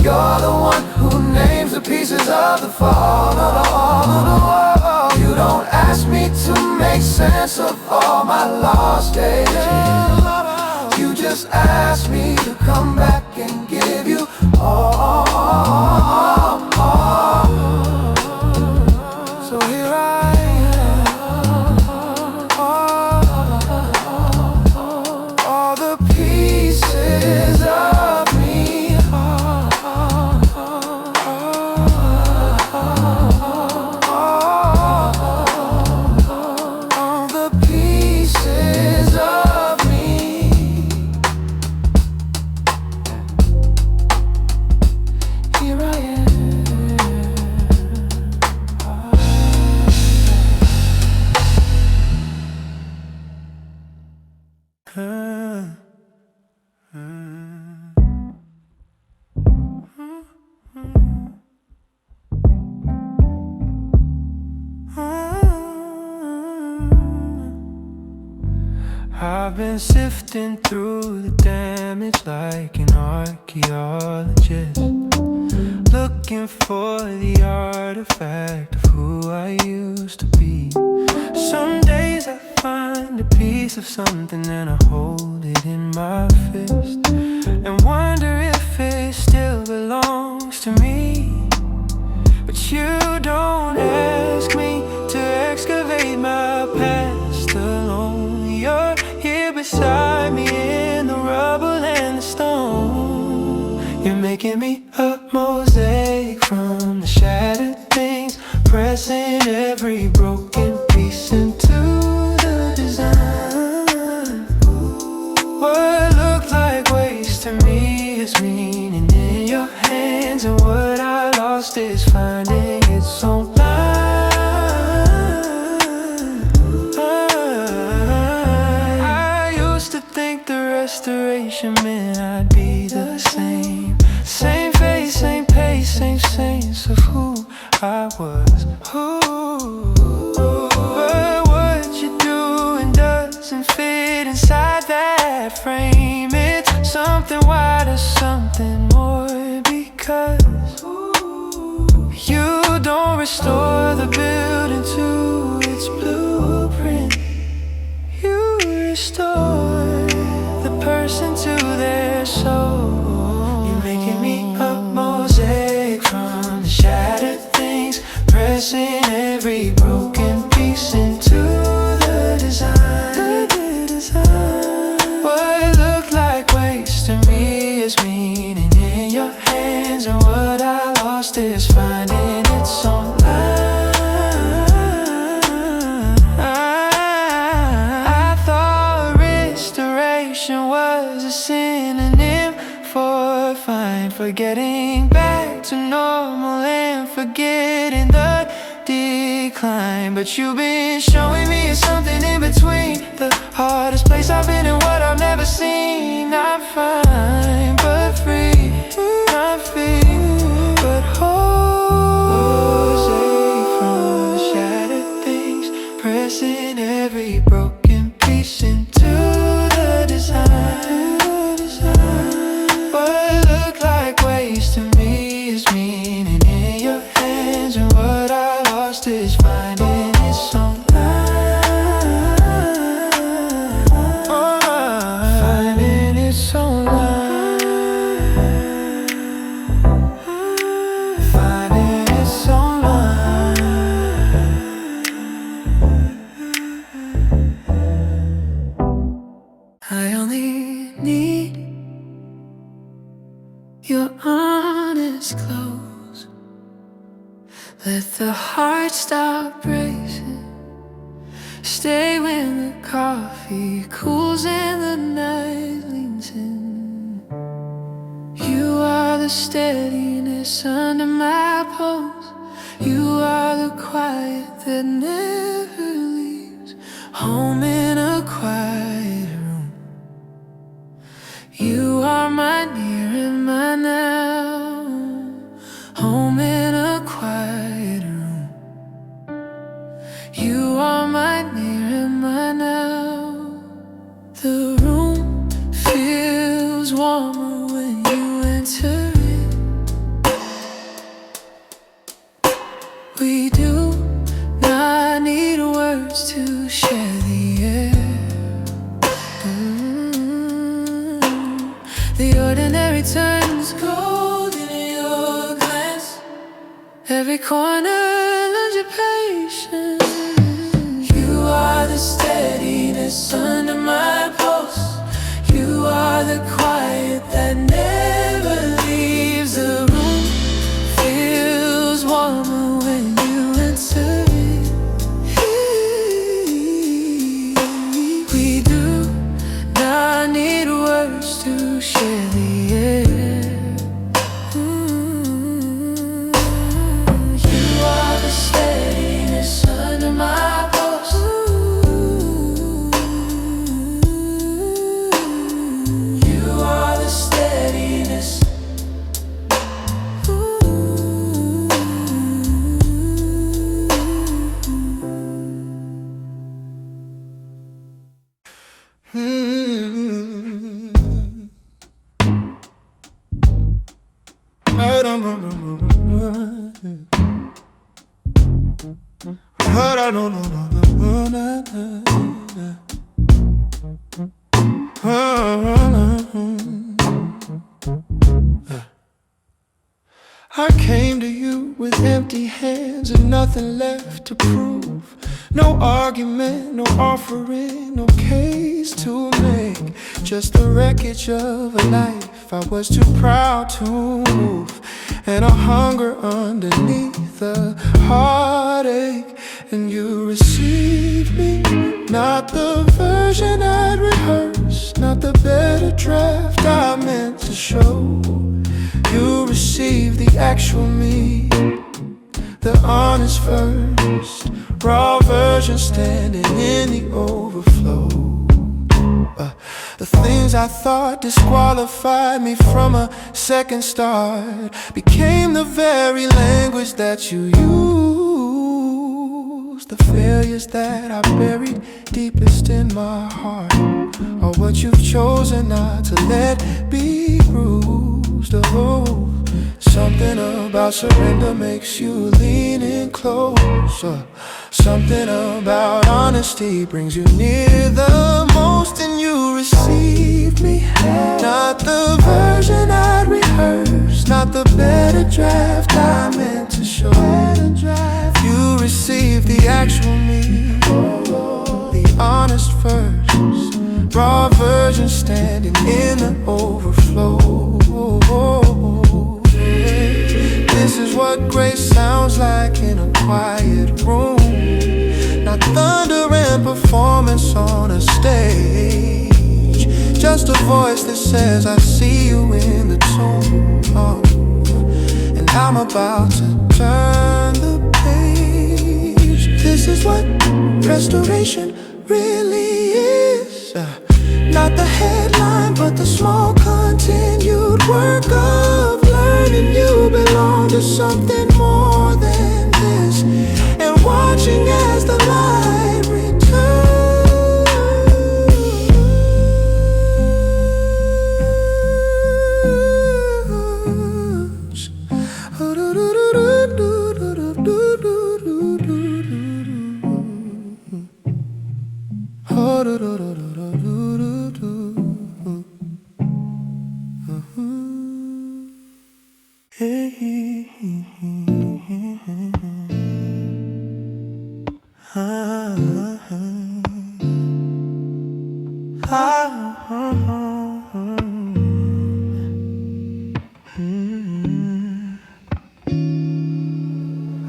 You're the one who names the pieces of the fall. You don't ask me to make sense of all my lost days. You just ask me to come back and give you all. So here I am, all the pieces of me, all the pieces of me. Here I am. I've been sifting through the damage like an archaeologist, looking for the artifact of who I used to be. Some days I find a piece of something and I hold it in my fist and wonder if it still belongs to me. But you don't ask me to excavate my past alone. You're here beside me in the rubble and the stone. You're making me a mosaic from the shattered things, pressing every broken piece into the design. What looked like waste to me is meaning in your hands, and what I lost is finding its own line. I used to think the restoration meant I'd be the same. Same face, same pace, same sense of who I was. But what you're doing doesn't fit inside that frame. It's something wider, something more, because you don't restore the building to its blueprint. You restore the person to their soul. You're making me a mosaic from the shattered things, pressing every broken piece into the design. What looked like waste to me is meaning in your hands, and what I lost is finding its own line. I thought restoration was a synonym for fine, forgetting back to normal and forgetting the decline. But you've been showing me something in between the place I've been and what I've never seen. Not fine, but free. Not free, but whole. Safe from shattered things, pressing every broken piece into the design. What looked like waste to me is meaning in your hands, and what I lost is finding its own line. Finding its own line. Finding its own line. I only need your honest close. Let the heart stop racing. Stay when the coffee cools and the night leans in. You are the steadiness under my pulse. You are the quiet that never leaves. Home in a quiet room. You are my near and my now. Home in a quiet room. You are my near and my now. The room feels warmer when you enter it. We do not need words to share the air. The ordinary turns gold in your glance. Every corner lends your patience. You are the steadiness under my pulse. You are the quiet that never leaves. The room feels warmer when you enter it. We do not need words to share the air. You are the steadiness under my pulse. You are the steadiness. I came to you with empty hands and nothing left to prove. No argument, no offering, no case to make. Just the wreckage of a life I was too proud to move, and a hunger underneath the heartache. And you received me, not the version I'd rehearsed, not the better draft I meant to show. You received the actual me, the honest first, raw version standing in the overflow. The things I thought disqualified me from a second start became the very language that you used. The failures that I buried deepest in my heart are what you've chosen not to let be bruised. Oh, something about surrender makes you lean in closer. Something about honesty brings you near the most. And you received me, not the version I'd rehearsed, not the better draft I meant to show. You received the actual me, the honest first, raw version standing in the overflow. This is what grace sounds like in a quiet room, not thunder and performance on a stage. Just a voice that says I see you in the tomb. And I'm about to turn the page. This is what restoration really is.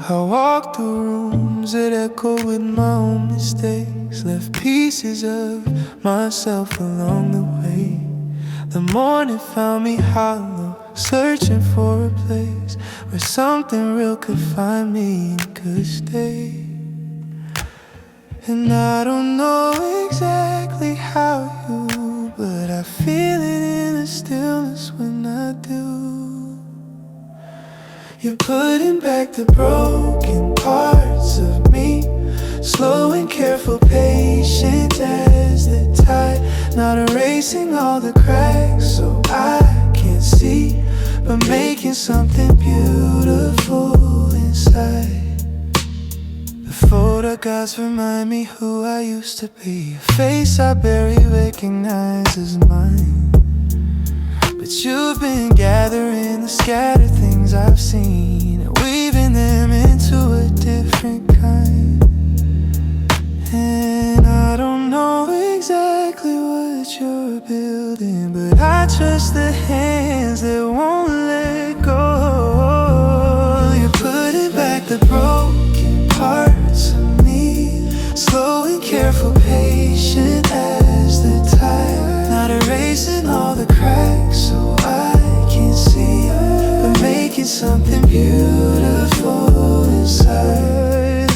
I walked through rooms that echo with my own mistakes, left pieces of myself along the way. The morning found me hollow, searching for a place where something real could find me and could stay. And I don't know exactly how you, but I feel it in the stillness when I do. You're putting back the broken parts of me, slow and careful, patient as the tide, not erasing all the cracks so I can't see, but making something beautiful inside. The photographs remind me who I used to be, a face I barely recognize as mine. But you've been gathering the scattered things I've seen and weaving them into a different kind. And I don't know exactly what you're building, but I trust the hands that won't let go. You're putting back the broken parts of me, slow and careful, patient as the tide, not erasing all the cracks so I can see, but making something beautiful inside.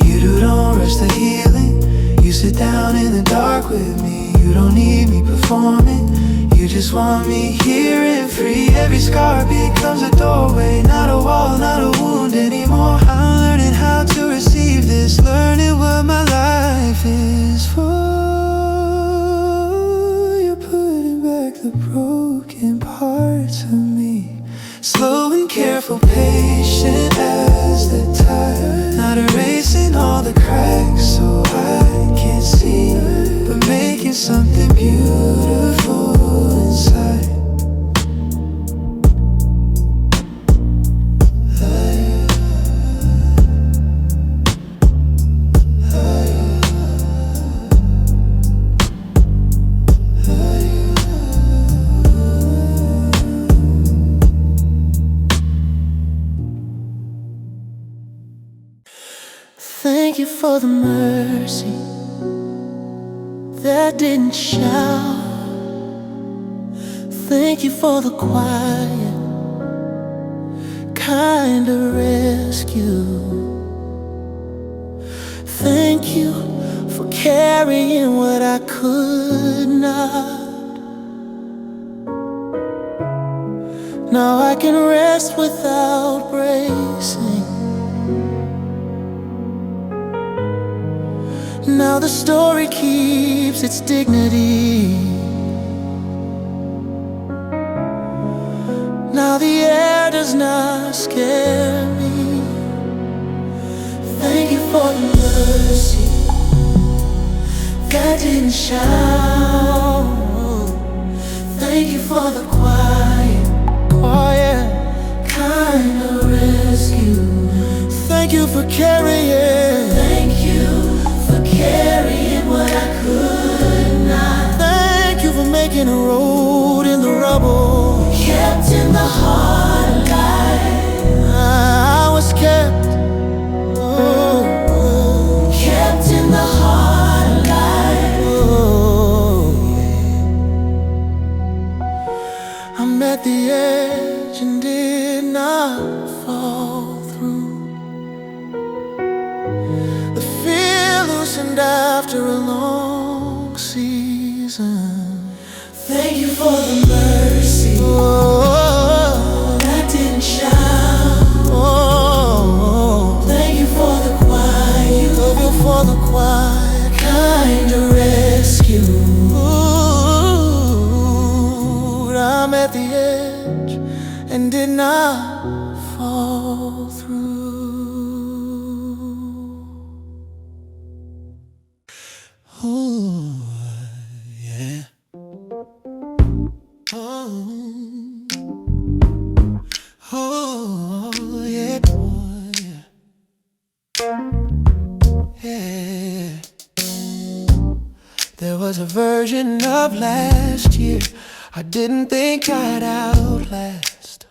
You don't rush the healing, you sit down in the dark with me. You don't need me performing, you just want me here and free. Every scar becomes a doorway, not a wall, not a wound anymore. I'm learning how to receive this, learning what my life is for. The broken parts of me, slow and careful, patient as the tide, not erasing all the cracks so I can't see, but making something beautiful inside. Thank you for the mercy that didn't shout. Thank you for the quiet kind of rescue. Thank you for carrying what I could not. Now I can rest without bracing. Now the story keeps its dignity. Now the air does not scare me. Thank you for the mercy that didn't shout. Thank you for the quiet kind of rescue. Thank you for carrying. Thank you for carrying what I could not. Thank you for making a road in the rubble, kept in the heart alive. I was kept, kept in the heart alive. I'm at the edge and did not fall through. The fear loosened after a long season. Thank you for the mercy that didn't shout. Thank you for the quiet. Love you for the quiet kind of rescue. I'm at the edge and did not fall through. was a version of last year I didn't think I'd outlast,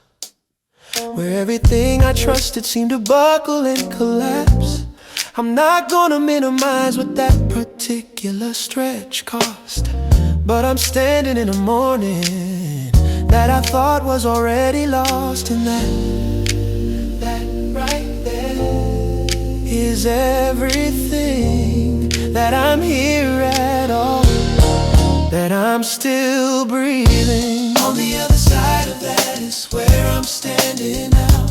where everything I trusted seemed to buckle and collapse. I'm not gonna minimize what that particular stretch cost, but I'm standing in a morning that I thought was already lost. And that right there is everything, that I'm here at all, that I'm still breathing. On the other side of that is where I'm standing now.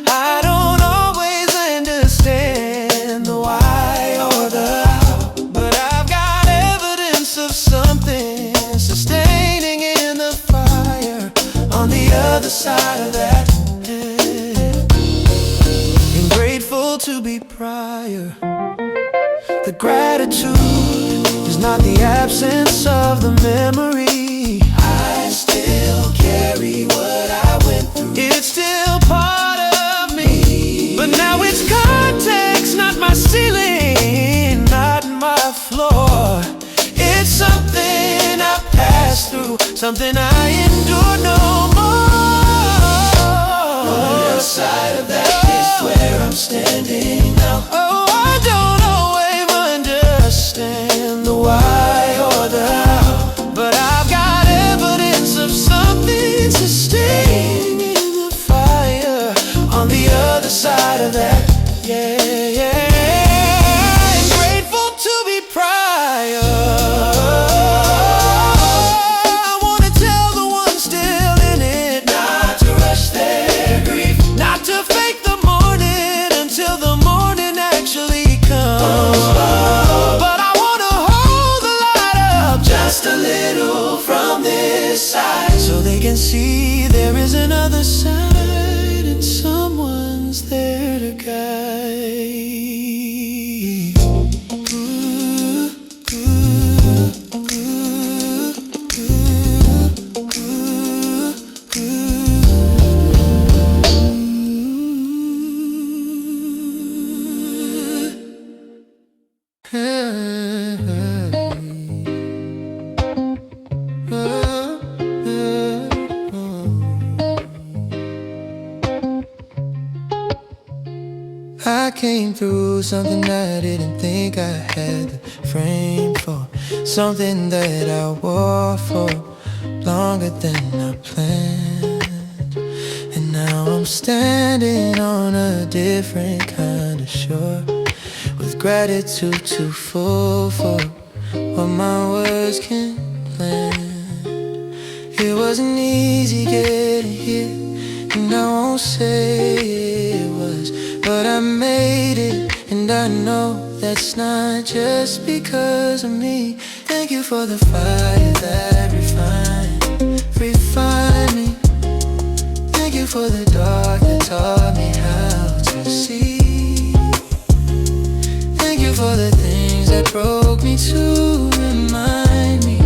I don't always understand the why or the how, but I've got evidence of something sustaining in the fire. On the other side of that, and grateful to be prior. The gratitude is not the absence of the memory. I still carry what I went through. It's still part of me, but now it's context, not my ceiling, not my floor. It's something I passed through, something I endure no more. On the other side of that is where I'm standing now. Oh, I don't always understand the why or the how, but I've got evidence of something sustaining in the fire. On the other side of that, yeah. I'm grateful to be prior. I wanna tell the ones still in it not to rush their grief, not to fake the morning until the morning actually comes. But I wanna hold the light up just a little from this side, so they can see there is another side, and someone's there to guide. I came through something I didn't think I had the frame for, something that I wore for longer than I planned. And now I'm standing on a different kind of shore, with gratitude too full for what my words can land. It wasn't easy getting here, and I won't say it was, but I made it, and I know that's not just because of me. Thank you for the fire that refined me. Thank you for the dark that taught me how to see. Thank you for the things that broke me to remind me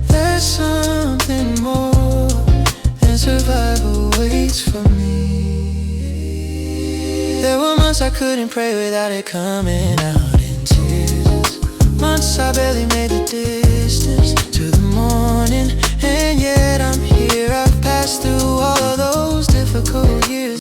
there's something more, and survival waits for me. There were months I couldn't pray without it coming out in tears. Months I barely made the distance to the morning, and yet I'm here. I've passed through all of